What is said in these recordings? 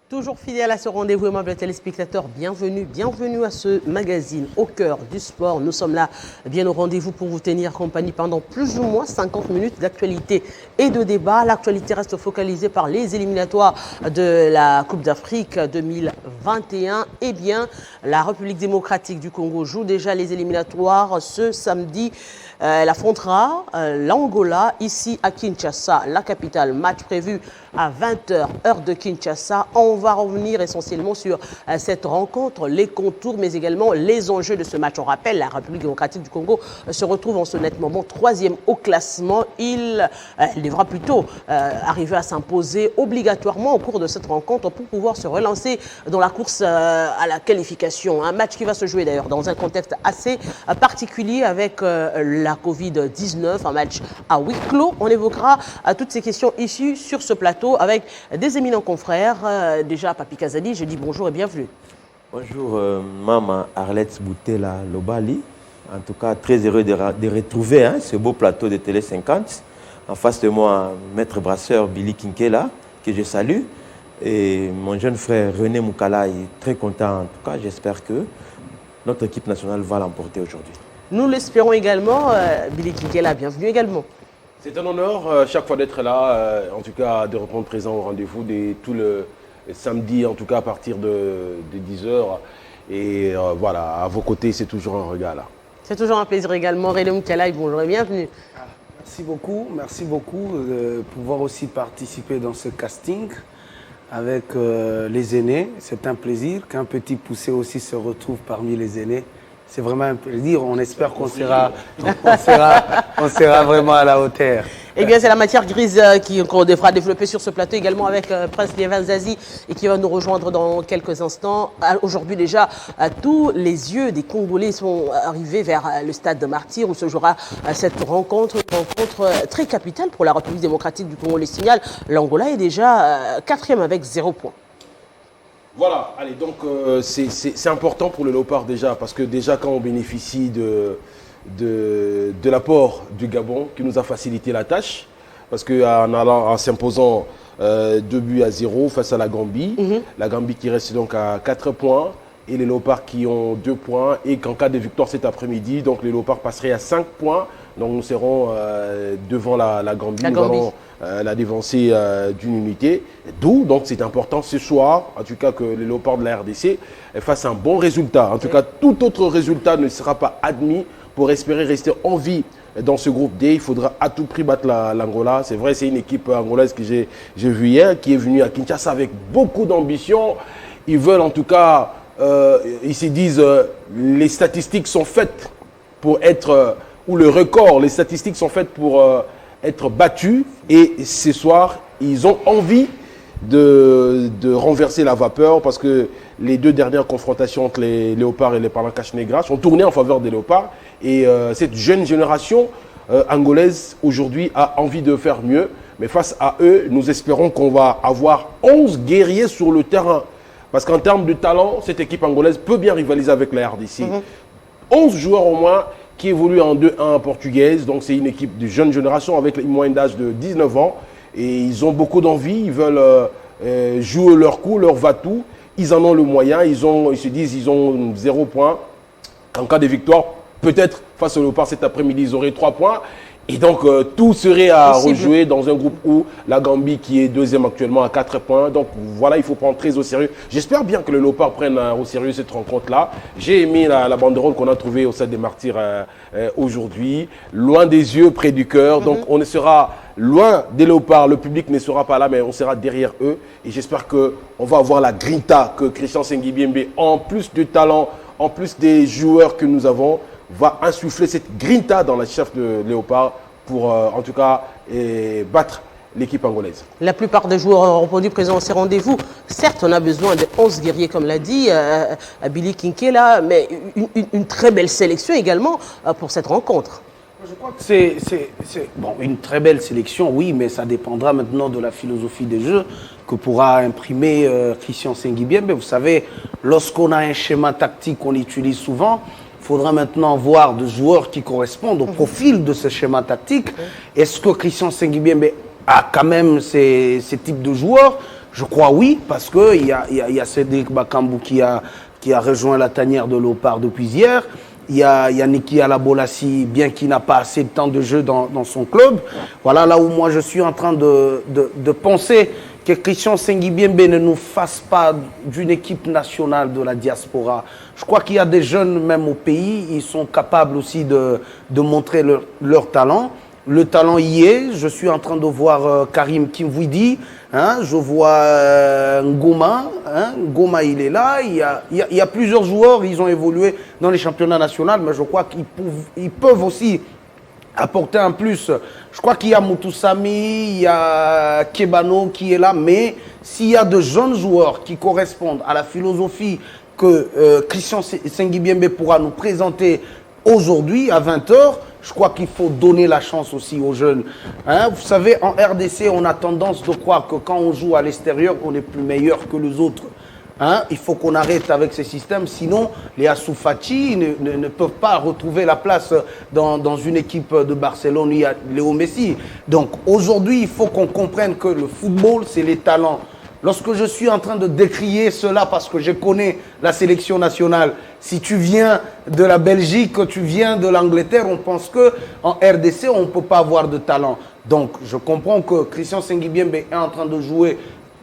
Toujours fidèle à ce rendez-vous, aimables téléspectateurs, bienvenue à ce magazine au cœur du sport. Nous sommes là bien au rendez-vous pour vous tenir compagnie pendant plus ou moins 50 minutes d'actualité et de débat. L'actualité reste focalisée par les éliminatoires de la Coupe d'Afrique 2021. Eh bien, la République démocratique du Congo joue déjà les éliminatoires ce samedi. Elle affrontera l'Angola ici à Kinshasa, la capitale. Match prévu à 20h, heure de Kinshasa. On va revenir essentiellement sur cette rencontre, les contours, mais également les enjeux de ce match. On rappelle, la République démocratique du Congo se retrouve en ce net moment 3e au classement. Elle devra plutôt arriver à s'imposer obligatoirement au cours de cette rencontre pour pouvoir se relancer dans la course à la qualification. Un match qui va se jouer d'ailleurs dans un contexte assez particulier avec la Covid-19, un match à huis clos. On évoquera toutes ces questions issues sur ce plateau avec des éminents confrères. Déjà, Papi Kazadi, je dis bonjour et bienvenue. Bonjour, Maman Arlette Boutela Lobali. En tout cas, très heureux de retrouver ce beau plateau de Télé 50. En face de moi, Maître Brasseur Billy Kinkela, que je salue. Et mon jeune frère René Moukala est très content. En tout cas, j'espère que notre équipe nationale va l'emporter aujourd'hui. Nous l'espérons également. Billy Kinkela, bienvenue également. C'est un honneur chaque fois d'être là, en tout cas de répondre présent au rendez-vous tout le samedi, en tout cas à partir de 10h. Et voilà, à vos côtés, c'est toujours un regard là. C'est toujours un plaisir également. René Moukala, bonjour et bienvenue. Merci beaucoup de pouvoir aussi participer dans ce casting avec les aînés. C'est un plaisir qu'un petit poussé aussi se retrouve parmi les aînés. C'est vraiment un plaisir. On espère qu'on sera vraiment à la hauteur. Eh bien, c'est la matière grise qu'on devra développer sur ce plateau également avec Prince Liévin Zazie et qui va nous rejoindre dans quelques instants. Aujourd'hui déjà, tous les yeux des Congolais sont arrivés vers le stade de Martyr où se jouera cette rencontre, une rencontre très capitale pour la République démocratique du Congo. Le signal, l'Angola est déjà 4e avec 0 points. Voilà, allez, donc c'est important pour le Léopard déjà, parce que déjà quand on bénéficie de l'apport du Gabon qui nous a facilité la tâche, parce qu'en s'imposant 2-0 face à la Gambie, la Gambie qui reste donc à 4 points, et les Léopards qui ont 2 points, et qu'en cas de victoire cet après-midi, donc les Léopards passeraient à 5 points, donc nous serons devant la Gambie. Nous allons la dévancer d'une unité. D'où, donc, c'est important ce soir, en tout cas, que les Léopards de la RDC fassent un bon résultat. En tout cas, tout autre résultat ne sera pas admis pour espérer rester en vie dans ce groupe D. Il faudra à tout prix battre l'Angola. C'est vrai, c'est une équipe angolaise que j'ai vue hier, qui est venue à Kinshasa avec beaucoup d'ambition. Ils veulent, en tout cas, ils se disent, les statistiques sont faites pour être, ou le record, les statistiques sont faites pour être battus, et ce soir, ils ont envie de renverser la vapeur, parce que les 2 dernières confrontations entre les Léopards et les Palancash Negras ont tourné en faveur des Léopards, et cette jeune génération angolaise aujourd'hui a envie de faire mieux, mais face à eux, nous espérons qu'on va avoir 11 guerriers sur le terrain, parce qu'en termes de talent, cette équipe angolaise peut bien rivaliser avec la RDC. 11 joueurs au moins qui évolue en 2-1 portugaise. Donc c'est une équipe de jeune génération avec une moyenne d'âge de 19 ans. Et ils ont beaucoup d'envie, ils veulent jouer leur coup, leur va-tout. Ils en ont le moyen, ils se disent ils ont 0 points. En cas de victoire, peut-être face au Léopard cet après-midi, ils auraient 3 points. Et donc tout serait à rejouer dans un groupe où la Gambie qui est 2e actuellement à 4 points. Donc voilà, il faut prendre très au sérieux. J'espère bien que le Léopard prenne au sérieux cette rencontre-là. J'ai aimé la banderole qu'on a trouvée au Stade des Martyrs aujourd'hui. Loin des yeux, près du cœur. Donc on ne sera loin des Léopards. Le public ne sera pas là, mais on sera derrière eux. Et j'espère qu'on va avoir la grinta que Christian Sengibiembe, en plus de talent, en plus des joueurs que nous avons, va insuffler cette grinta dans la chef de Léopard pour, en tout cas, battre l'équipe angolaise. La plupart des joueurs ont répondu présents à ces rendez-vous. Certes, on a besoin de 11 guerriers, comme l'a dit Billy Kinkela, mais une très belle sélection également pour cette rencontre. Je crois que c'est bon, une très belle sélection, oui, mais ça dépendra maintenant de la philosophie des jeux que pourra imprimer Christian Sengibiembe. Vous savez, lorsqu'on a un schéma tactique qu'on utilise souvent, il faudra maintenant voir des joueurs qui correspondent au profil de ce schéma tactique. Est-ce que Christian Sengibiembe a quand même ces types de joueurs? Je crois oui, parce qu'il y a Cédric Bakambu qui a rejoint la tanière de Léopard depuis hier. Il y a Niki Alabolassi, bien qu'il n'a pas assez de temps de jeu dans son club. Voilà là où moi je suis en train de penser que Christian Sengibiembe ne nous fasse pas d'une équipe nationale de la diaspora. Je crois qu'il y a des jeunes même au pays, ils sont capables aussi de montrer leur talent. Le talent y est. Je suis en train de voir Karim Kimwidi. Je vois Ngoma. Ngoma, il est là. Il y a plusieurs joueurs. Ils ont évolué dans les championnats nationaux. Mais je crois qu'ils peuvent aussi apporter un plus. Je crois qu'il y a Moutoussami, il y a Kebano qui est là. Mais s'il y a de jeunes joueurs qui correspondent à la philosophie que Christian Sengibiembe pourra nous présenter aujourd'hui à 20h, je crois qu'il faut donner la chance aussi aux jeunes. Vous savez, en RDC, on a tendance de croire que quand on joue à l'extérieur, on est plus meilleur que les autres. Il faut qu'on arrête avec ces systèmes, sinon les Ansu Fati ne peuvent pas retrouver la place dans une équipe de Barcelone, il y a Léo Messi. Donc aujourd'hui, il faut qu'on comprenne que le football, c'est les talents. Lorsque je suis en train de décrier cela parce que je connais la sélection nationale, si tu viens de la Belgique, tu viens de l'Angleterre, on pense qu'en RDC, on ne peut pas avoir de talent. Donc, je comprends que Christian Sengibiembe est en train de jouer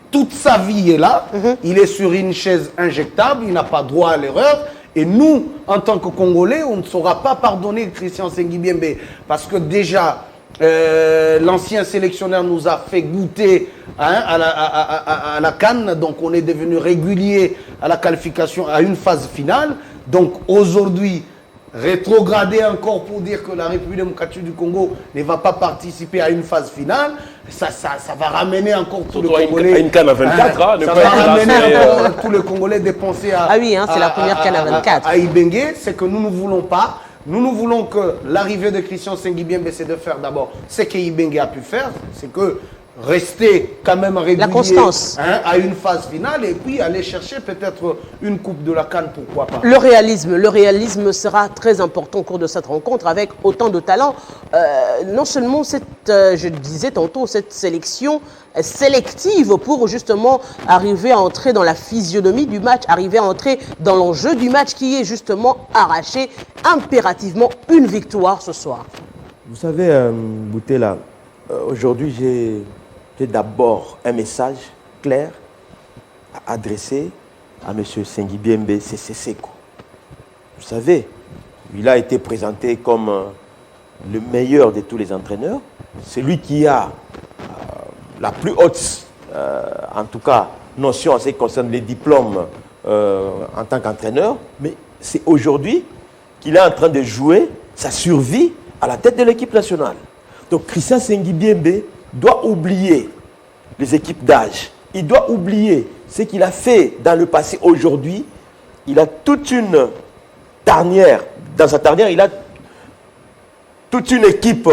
toute sa vie est là. Il est sur une chaise injectable, il n'a pas droit à l'erreur. Et nous, en tant que Congolais, on ne saura pas pardonner Christian Sengibiembe parce que déjà, l'ancien sélectionneur nous a fait goûter à la CAN, donc on est devenu régulier à la qualification à une phase finale. Donc aujourd'hui, rétrograder encore pour dire que la République démocratique du Congo ne va pas participer à une phase finale, ça va ramener encore tous les Congolais. À une CAN à 24, ça va ramener encore tous les Congolais dépensés à. Ah oui, c'est la première CAN à 24. À Ibenge, c'est que nous ne voulons pas. Nous voulons que l'arrivée de Christian Sengibiembe, c'est de faire d'abord ce que Ibenge a pu faire, c'est que rester quand même régulier, la constance, à une phase finale et puis aller chercher peut-être une coupe de la CAN, pourquoi pas. Le réalisme sera très important au cours de cette rencontre avec autant de talent. Non seulement je disais tantôt, cette sélection sélective pour justement arriver à entrer dans la physionomie du match, arriver à entrer dans l'enjeu du match qui est justement arracher impérativement une victoire ce soir. Vous savez, Boutela, aujourd'hui j'ai d'abord un message clair à adresser à M. Sengibiembe Seko. Vous savez, il a été présenté comme le meilleur de tous les entraîneurs, celui qui a la plus haute, en tout cas, notion en ce qui concerne les diplômes en tant qu'entraîneur, mais c'est aujourd'hui qu'il est en train de jouer sa survie à la tête de l'équipe nationale. Donc Christian Sengibiembe doit oublier les équipes d'âge. Il doit oublier ce qu'il a fait dans le passé. Aujourd'hui, il a toute une tanière. Dans sa tanière, il a toute une équipe.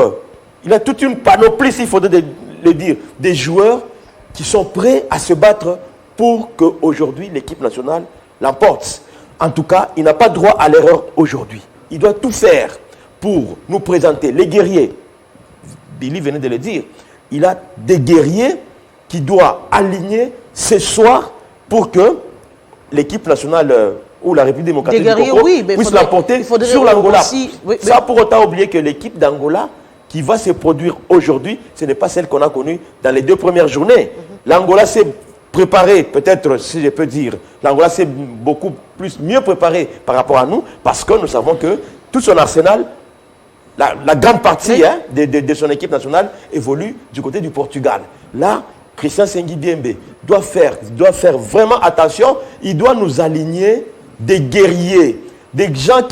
Il a toute une panoplie, s'il faudrait le dire, des joueurs qui sont prêts à se battre pour qu'aujourd'hui l'équipe nationale l'emporte. En tout cas, il n'a pas droit à l'erreur aujourd'hui. Il doit tout faire pour nous présenter les guerriers. Billy venait de le dire. Il a des guerriers qui doivent aligner ce soir pour que l'équipe nationale ou la République démocratique du Congo puisse l'emporter sur l'Angola. Ça, pour autant oublier que l'équipe d'Angola qui va se produire aujourd'hui, ce n'est pas celle qu'on a connue dans les 2 premières journées. L'Angola s'est préparé, peut-être, si je peux dire, l'Angola s'est beaucoup mieux préparé par rapport à nous, parce que nous savons que tout son arsenal, la grande partie de son équipe nationale évolue du côté du Portugal. Là, Christian Sengibiembe doit faire vraiment attention. Il doit nous aligner des guerriers, des gens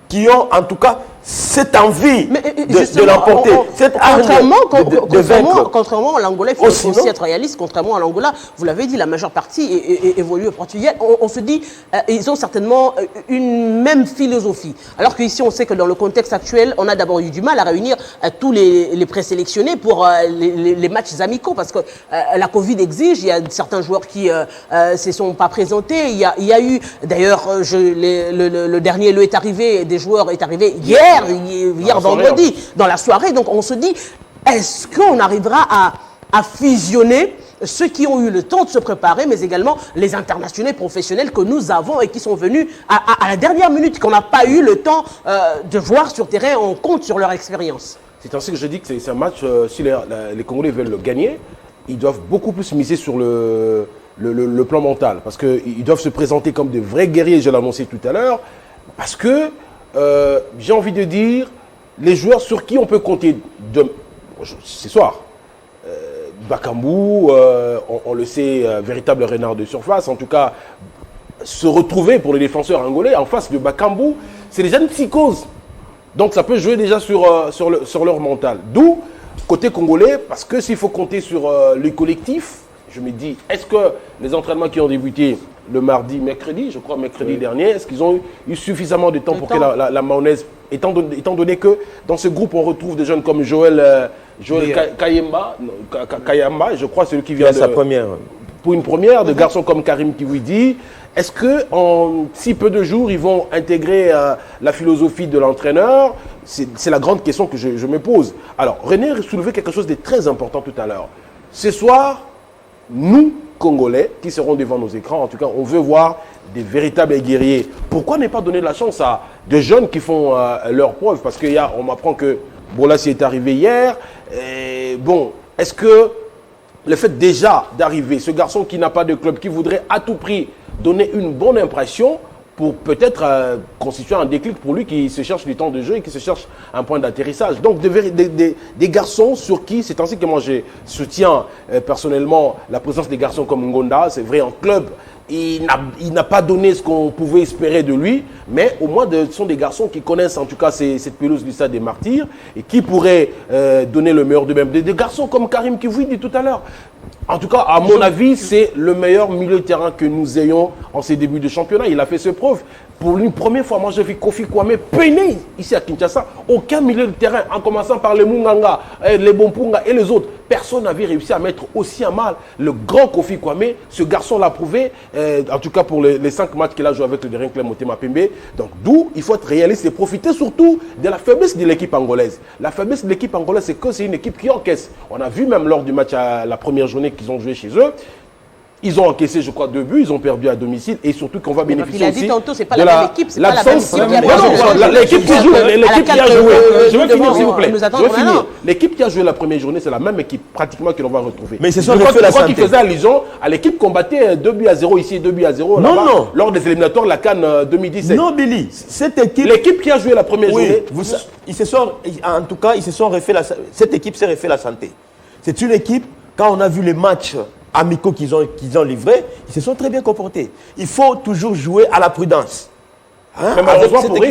qui ont en tout cas cette envie de justement, l'emporter, cette hargne de vaincre. Contrairement à l'Angola, il faut aussi être réaliste. Contrairement à l'Angola, vous l'avez dit, la majeure partie évolue au Portugal. On se dit, ils ont certainement une même philosophie. Alors qu'ici, on sait que dans le contexte actuel, on a d'abord eu du mal à réunir tous les présélectionnés pour les matchs amicaux, parce que la Covid exige. Il y a certains joueurs qui se sont pas présentés. Il y a eu, d'ailleurs, le dernier est arrivé, des joueurs est arrivé hier vendredi, dans la soirée. Donc on se dit, est-ce qu'on arrivera à fusionner ceux qui ont eu le temps de se préparer, mais également les internationaux professionnels que nous avons et qui sont venus à la dernière minute, qu'on n'a pas eu le temps de voir sur terrain. On compte sur leur expérience. C'est ainsi que je dis que c'est un match, si les Congolais veulent le gagner, ils doivent beaucoup plus miser sur le plan mental, parce qu'ils doivent se présenter comme de vrais guerriers, je l'ai annoncé tout à l'heure, parce que j'ai envie de dire, les joueurs sur qui on peut compter ce soir, Bakambu, on le sait, véritable renard de surface, en tout cas, se retrouver pour les défenseurs angolais en face de Bakambu, c'est déjà une psychose. Donc ça peut jouer déjà sur leur mental. D'où, côté congolais, parce que s'il faut compter sur le collectif, je me dis, est-ce que les entraînements qui ont débuté le mercredi dernier, est-ce qu'ils ont eu suffisamment de temps pour que la mayonnaise, étant donné que dans ce groupe, on retrouve des jeunes comme Joël Kayamba, je crois, celui qui vient de... sa première. Pour une première, de garçons comme Karim Kiwidi, est-ce qu'en si peu de jours, ils vont intégrer la philosophie de l'entraîneur? C'est la grande question que je me pose. Alors, René soulevait quelque chose de très important tout à l'heure. Ce soir, nous, Congolais, qui seront devant nos écrans, en tout cas, on veut voir véritables guerriers. Pourquoi ne pas donner de la chance à des jeunes qui font leurs preuves? Parce qu'on m'apprend que Bolassi est arrivé hier. Et bon, est-ce que le fait déjà d'arriver, ce garçon qui n'a pas de club, qui voudrait à tout prix donner une bonne impression pour peut-être constituer un déclic pour lui qui se cherche du temps de jeu et qui se cherche un point d'atterrissage. Donc des garçons sur qui, c'est ainsi que moi je soutiens personnellement la présence des garçons comme Ngonda. C'est vrai, en club, il n'a pas donné ce qu'on pouvait espérer de lui, mais au moins ce sont des garçons qui connaissent en tout cas cette pelouse du Stade des Martyrs et qui pourraient donner le meilleur d'eux-mêmes. Des garçons comme Karim Kiwidi dit tout à l'heure. En tout cas, à mon avis, c'est le meilleur milieu de terrain que nous ayons en ces débuts de championnat. Il a fait ses preuves. Pour une première fois, moi, j'ai vu Kofi Kwame peiner ici à Kinshasa. Aucun milieu de terrain, en commençant par les Munganga, les Bompunga et les autres, personne n'avait réussi à mettre aussi à mal le grand Kofi Kwame. Ce garçon l'a prouvé, en tout cas pour les 5 matchs qu'il a joué avec le Derrière Clem Motema Pembe. Donc, d'où il faut être réaliste et profiter surtout de la faiblesse de l'équipe angolaise. La faiblesse de l'équipe angolaise, c'est que c'est une équipe qui encaisse. On a vu même lors du match à la première journée qu'ils ont joué chez eux. Ils ont encaissé, je crois, 2 buts, ils ont perdu à domicile et surtout qu'on va bénéficier aussi. Il a dit tantôt, c'est pas la même équipe, c'est pas la même équipe. L'équipe qui joue, l'équipe qui a joué. Je vais finir, s'il vous plaît. Je vais finir. L'équipe qui a joué la première journée, c'est la même équipe pratiquement que l'on va retrouver. Mais c'est je crois qu'il faisait allusion à l'équipe combattait 2-0 ici, 2-0 là-bas. Non. Lors des éliminatoires de la CAN 2017. Non, Billy, cette équipe. L'équipe qui a joué la première journée. En tout cas, cette équipe s'est refait la santé. C'est une équipe, quand on a vu les matchs amicaux qu'ils ont livrés, ils se sont très bien comportés. Il faut toujours jouer à la prudence. Mais malheureusement pour eux,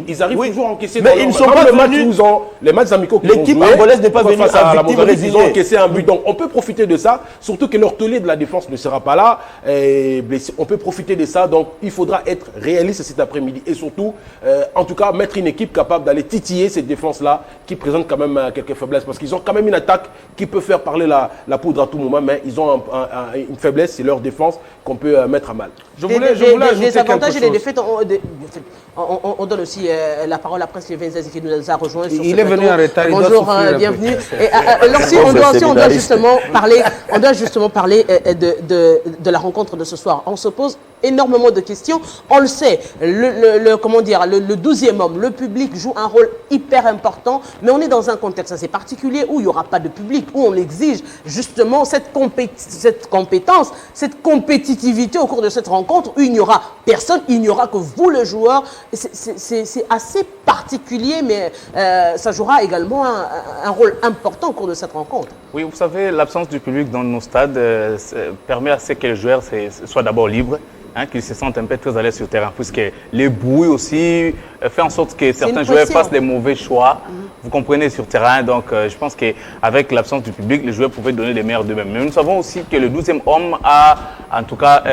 ils arrivent toujours à encaisser. Mais ils ne sont pas venus. Les matchs amicaux qu'ils ont L'équipe joués, angolaise n'est pas venue à la Mozambique. ils ont encaissé un but. Donc on peut profiter de ça, surtout que leur taulier de la défense ne sera pas là. On peut profiter de ça. Donc il faudra être réaliste cet après-midi et surtout, en tout cas, mettre une équipe capable d'aller titiller cette défense-là qui présente quand même quelques faiblesses. Parce qu'ils ont quand même une attaque qui peut faire parler la poudre à tout moment, mais ils ont une faiblesse, c'est leur défense qu'on peut mettre à mal. Les avantages et les défaites, on donne aussi la parole à Prince Levenzazi qui nous a rejoint sur Il est venu en retard. Bonjour, bienvenue. On doit justement parler de la rencontre de ce soir. On se pose énormément de questions. On le sait, le 12e homme, le public joue un rôle hyper important, mais on est dans un contexte assez particulier où il n'y aura pas de public, où on exige justement cette compétence, cette compétitivité au cours de cette rencontre, où il n'y aura personne, il n'y aura que vous, le joueur. C'est assez particulier, mais ça jouera également un rôle important au cours de cette rencontre. Oui, vous savez, l'absence du public dans nos stades permet à ce que les joueurs soient d'abord libres, qu'ils se sentent un peu très à l'aise sur le terrain, puisque les bruits aussi fait en sorte que certains joueurs fassent des mauvais choix. Vous comprenez, sur le terrain. Donc, je pense qu'avec l'absence du public, les joueurs pouvaient donner les meilleurs d'eux-mêmes. Mais nous savons aussi que le 12e homme a, en tout cas,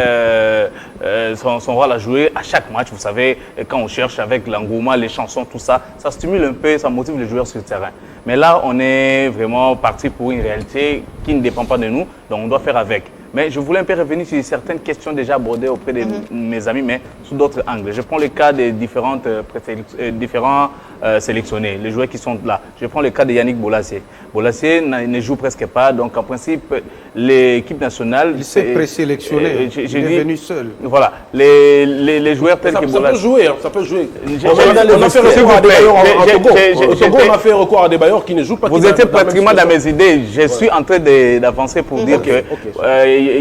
son rôle à jouer à chaque match. Vous savez, quand on cherche avec l'engouement, les chansons, tout ça, ça stimule un peu, ça motive les joueurs sur le terrain. Mais là, on est vraiment parti pour une réalité qui ne dépend pas de nous, donc on doit faire avec. Mais je voulais un peu revenir sur certaines questions déjà abordées auprès de mes amis, mais sous d'autres angles. Je prends le cas des différents sélectionnés, les joueurs qui sont là. Je prends le cas de Yannick Bolasie. Bolasie ne joue presque pas, donc en principe, l'équipe nationale... Il s'est présélectionné, il est venu seul. Voilà, les joueurs tels que Bolasie... Ça peut jouer, ça peut jouer. On a fait recours à des bailleurs qui ne jouent pas. Vous étiez pratiquement dans mes idées. Je suis en train d'avancer pour dire que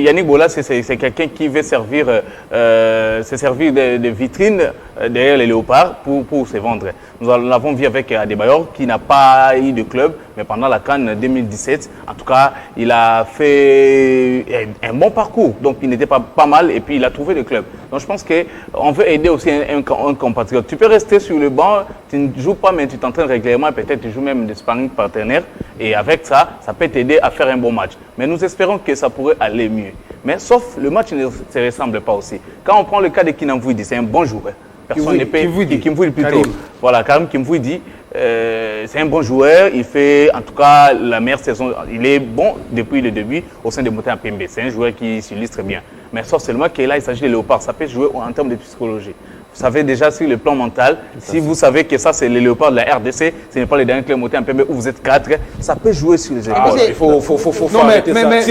Yannick Bolasie, c'est quelqu'un qui veut servir de vitrine derrière les léopards pour se vendre. Nous l'avons vu avec Adebayor qui n'a pas eu de club, mais pendant la CAN 2017, en tout cas, il a fait un bon parcours. Donc, il n'était pas mal et puis il a trouvé le club. Donc, je pense qu'on veut aider aussi un compatriote. Tu peux rester sur le banc, tu ne joues pas, mais tu t'entraînes régulièrement, peut-être tu joues même des sparring partenaires. Et avec ça, ça peut t'aider à faire un bon match. Mais nous espérons que ça pourrait aller mieux. Mais sauf, le match ne se ressemble pas aussi. Quand on prend le cas de Kinamvouidi, c'est un bon joueur. Personne ne peut... Kimvouidi plutôt. Voilà, Karim Kimvouidi, c'est un bon joueur. Il fait en tout cas la meilleure saison. Il est bon depuis le début au sein de Motema Pembe. C'est un joueur qui s'illustre bien. Mais sauf seulement que là, il s'agit de Léopard. Ça peut jouer en termes de psychologie. Vous savez déjà sur le plan mental, si vous savez que ça c'est les léopards de la RDC, ce n'est pas les derniers clubs Motema Pembe où vous êtes 4, ça peut jouer sur les épaules. Il faut arrêter ça.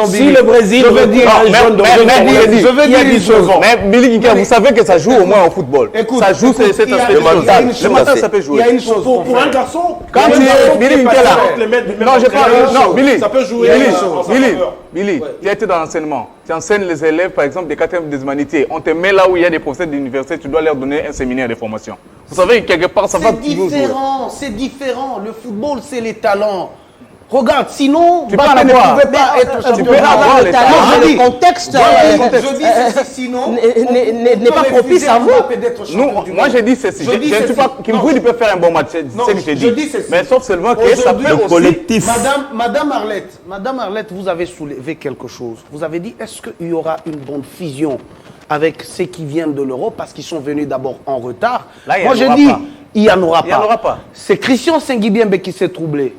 Si le Brésil veut dire je veux dire une chose. Mais Billy Kinka, vous savez que ça joue au moins au football. Ça joue cet aspect mental. Le mental, ça peut jouer. Il y a une chose. Pour un garçon, quand tu es Billy Kinka là, non, je parle, non, Billy, ça peut jouer. Billy, tu as été dans l'enseignement. Tu enseignes les élèves, par exemple, des 4e des humanités. On te met là où il y a des professeurs d'université, tu dois leur donner un séminaire de formation. Vous savez, quelque part, ça va toujours jouer. C'est différent. Le football, c'est les talents. Regarde, sinon, tu Mbappé ne pouvait pas être champion. Tu peux avoir le talent, mais le contexte je dis ceci, sinon, n'est pas propice à vous. Moi, je dis ceci. Je ne suis pas... Kimvouidi peut faire un bon match, c'est ce que je dis. Mais sauf seulement que ça peut aussi... collectif. Madame Arlette, vous avez soulevé quelque chose. Vous avez dit, est-ce qu'il y aura une bonne fusion avec ceux qui viennent de l'Europe parce qu'ils sont venus d'abord en retard? Moi, je dis, il n'y en aura pas. C'est Christian Sengibiembe qui s'est troublé.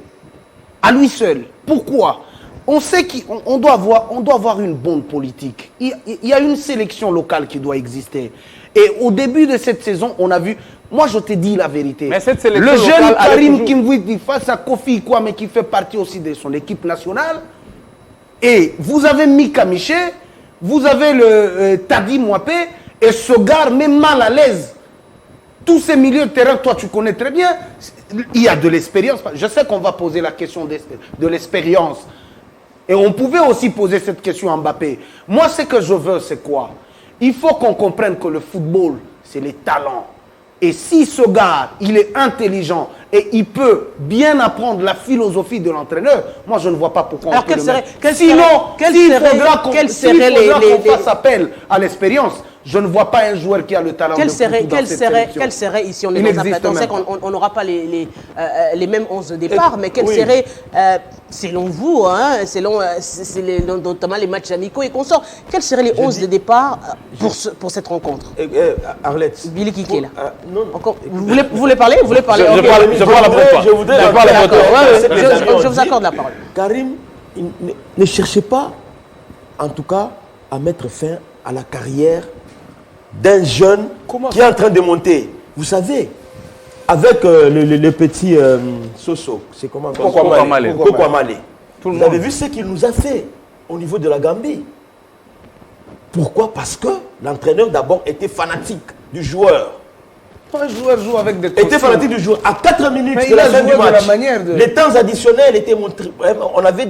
À lui seul. Pourquoi? On sait qu'on doit avoir une bonne politique. Il y a une sélection locale qui doit exister. Et au début de cette saison, on a vu... Moi, je te dis la vérité. Mais cette sélection le jeune locale Karim Kimvouidi face à Kofi Kwame qui fait partie aussi de son équipe nationale. Et vous avez Mika Miché, vous avez le Tadi Mwape, et ce gars met mal à l'aise. Tous ces milieux de terrain, toi tu connais très bien, il y a de l'expérience. Je sais qu'on va poser la question de l'expérience. Et on pouvait aussi poser cette question à Mbappé. Moi, ce que je veux, c'est quoi? Il faut qu'on comprenne que le football, c'est les talents. Et si ce gars, il est intelligent et il peut bien apprendre la philosophie de l'entraîneur, moi, je ne vois pas pourquoi on peut le mettre. Sinon, s'il faudra qu'on fasse appel à l'expérience, je ne vois pas un joueur qui a le talent quel serait ici, on est dans un plateau, on sait qu'on n'aura pas les mêmes 11 de départ, mais quel serait, selon vous, hein, notamment les matchs amicaux et consorts, quels seraient les 11 de départ pour cette rencontre? Arlette. Billy Kinké là. Vous voulez parler? Vous voulez parler? Je parle après toi. Je vous accorde la parole. Karim, ne cherchez pas, en tout cas, à mettre fin à la carrière d'un jeune qui est en train de monter. Vous savez, avec le petit Soso, c'est comment? Koko Amale. Vous avez vu ce qu'il nous a fait au niveau de la Gambie. Pourquoi? Parce que l'entraîneur d'abord était fanatique du joueur. Un joueur joue avec des était fanatique du joueur. À 4 minutes de la fin du match, les temps additionnels étaient montrés. On avait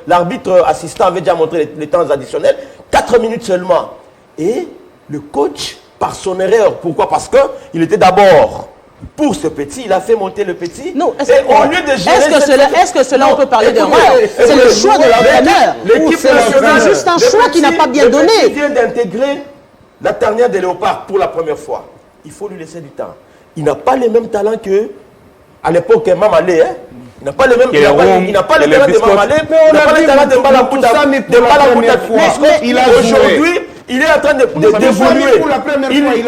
l'arbitre assistant avait déjà montré les temps additionnels. 4 minutes seulement. Et le coach, par son erreur, pourquoi? Parce qu'il était d'abord pour ce petit, il a fait monter le petit. Non, au lieu de gérer est-ce que cela on peut parler d'erreur? C'est le choix de l'entraîneur. C'est juste un choix qui n'a pas bien donné. Il vient d'intégrer la tanière des léopards pour la première fois. Il faut lui laisser du temps. Il n'a pas les mêmes talents que à l'époque Mamalé. Hein? Il n'a pas les mêmes il n'a pas les talents de Mamalé. Il n'a pas les talents de Mbalakuta. Aujourd'hui, il est en train d'évoluer.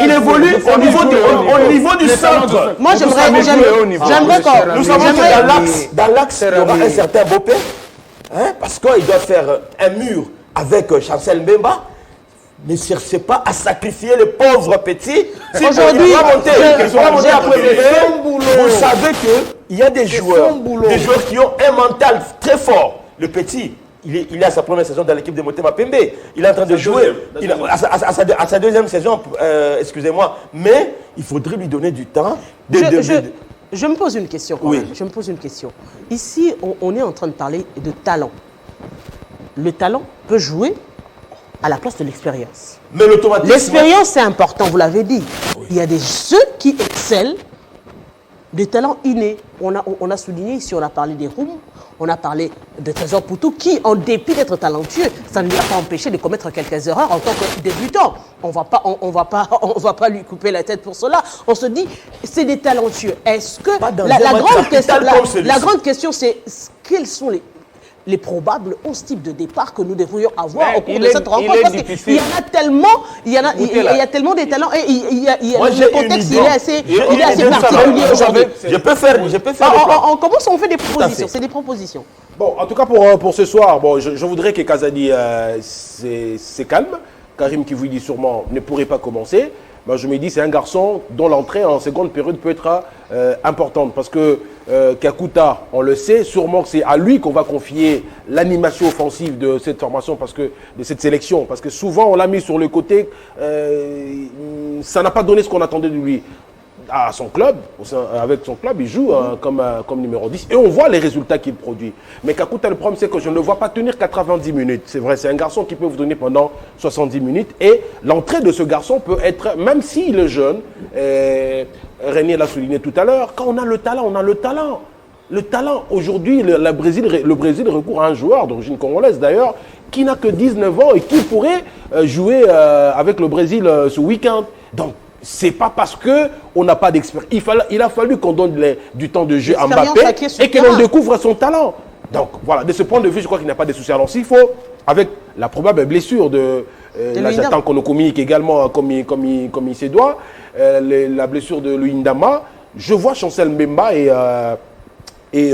Il évolue au niveau du centre. Moi, j'aimerais qu'on... Nous savons que dans l'axe, il y aura un certain Bopé. Hein, parce qu'il doit faire un mur avec Chancel Mbemba. Ne cherchez pas à sacrifier le pauvre petit. Aujourd'hui, vous savez qu'il y a des joueurs qui ont un mental très fort. Le petit, il est à sa première saison dans l'équipe de Motema Pembe. Il est en train de jouer à sa deuxième saison, excusez-moi. Mais il faudrait lui donner du temps. Je me pose une question. Oui. Je me pose une question. Ici, on est en train de parler de talent. Le talent peut jouer à la place de l'expérience. Mais l'automatisme... L'expérience, c'est important, vous l'avez dit. Oui. Il y a ceux qui excellent, des talents innés. On a souligné ici, on a parlé des Roum, on a parlé de Trésor Poutou, qui, en dépit d'être talentueux, ça ne lui a pas empêché de commettre quelques erreurs en tant que débutant. On va pas lui couper la tête pour cela. On se dit, c'est des talentueux. Est-ce que la grande question, c'est quels sont les probables 11 types de départ que nous devrions avoir au cours de cette rencontre, parce qu'il y en a tellement, il y a tellement de talents et le contexte il est assez particulier aujourd'hui. Je peux faire on commence, on fait des propositions, c'est des propositions. Bon, en tout cas pour ce soir, bon, je voudrais que Kazadi c'est calme. Karim Kivouidi sûrement ne pourrait pas commencer. Ben, je me dis c'est un garçon dont l'entrée en seconde période peut être importante parce que Kakuta, on le sait, sûrement que c'est à lui qu'on va confier l'animation offensive de cette formation, de cette sélection, parce que souvent on l'a mis sur le côté, ça n'a pas donné ce qu'on attendait de lui. À son club, avec son club, il joue comme numéro 10 et on voit les résultats qu'il produit. Mais Kakuta, le problème, c'est que je ne le vois pas tenir 90 minutes. C'est vrai, c'est un garçon qui peut vous donner pendant 70 minutes et l'entrée de ce garçon peut être, même s'il est jeune, René l'a souligné tout à l'heure, quand on a le talent, on a le talent. Le talent, aujourd'hui, le Brésil recourt à un joueur d'origine congolaise d'ailleurs, qui n'a que 19 ans et qui pourrait jouer avec le Brésil ce week-end. Donc, c'est pas parce qu'on n'a pas d'expérience. Il a fallu qu'on donne du temps de jeu à Mbappé et que l'on découvre son talent. Donc voilà, de ce point de vue, je crois qu'il n'y a pas de souci. Alors s'il faut, avec la probable blessure de... là j'attends qu'on nous communique également comme il se doit, la blessure de Luindama, je vois Chancel Mbemba et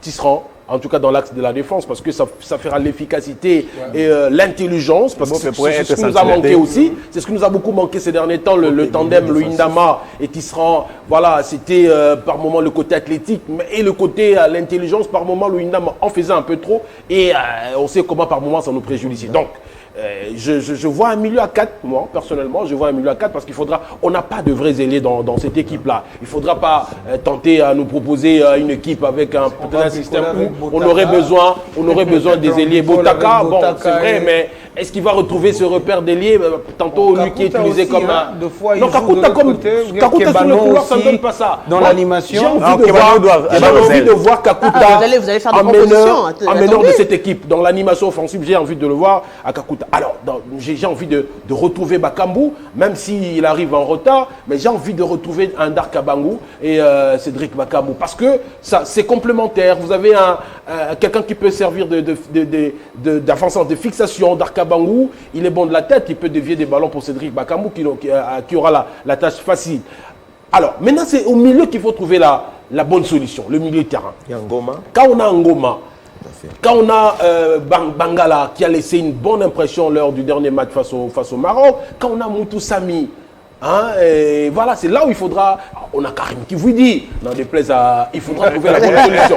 Tisserand. En tout cas dans l'axe de la défense, parce que ça fera l'efficacité et l'intelligence, parce que c'est ce qui nous a manqué aussi. C'est ce qui nous a beaucoup manqué ces derniers temps, le tandem Luindama et Tisserand. Voilà, c'était par moment le côté athlétique et le côté l'intelligence, par moment Luindama en faisait un peu trop et on sait comment par moment ça nous préjudicie. Donc, je vois un milieu à 4, moi personnellement, je vois un milieu à 4 parce qu'il faudra, on n'a pas de vrais ailiers dans cette équipe-là. Il ne faudra pas tenter à nous proposer une équipe avec un système où on aurait besoin des ailiers. Botaka, bon, c'est vrai, mais est-ce qu'il va retrouver ce repère d'ailier? Tantôt, lui qui est utilisé comme un... Non, Kakuta sur le couloir, ça ne donne pas ça. Dans l'animation, j'ai envie de voir Kakuta en meneur de cette équipe. Dans l'animation offensive, j'ai envie de le voir à Kakuta. Alors, j'ai envie de retrouver Bakambu, même s'il arrive en retard, mais j'ai envie de retrouver un Dark Abangu et Cédric Bakambu, parce que c'est complémentaire. Vous avez quelqu'un qui peut servir d'avancement, de fixation. Dark Abangu, il est bon de la tête, il peut dévier des ballons pour Cédric Bakambu qui aura la tâche facile. Alors, maintenant, c'est au milieu qu'il faut trouver la bonne solution, le milieu de terrain. Quand on a Ngoma, quand on a Bangala qui a laissé une bonne impression lors du dernier match face au Maroc, quand on a Moutou Sami, et voilà, c'est là où il faudra. On a Karim Kivouidi, il faudra trouver la bonne solution.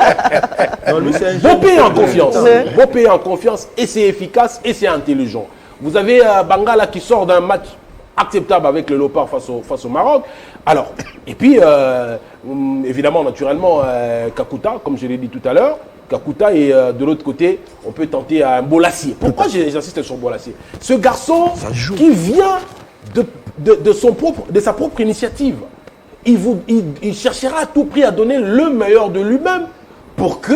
Bopé en confiance, Bopé en confiance, et c'est efficace et c'est intelligent. Vous avez Bangala qui sort d'un match acceptable avec le Léopard face au Maroc. Alors, et puis, évidemment, naturellement, Kakuta, comme je l'ai dit tout à l'heure. Kakuta et de l'autre côté, on peut tenter un Bolassier. Pourquoi j'insiste sur Bolassier? Ce garçon qui vient de sa propre initiative. il cherchera à tout prix à donner le meilleur de lui-même pour que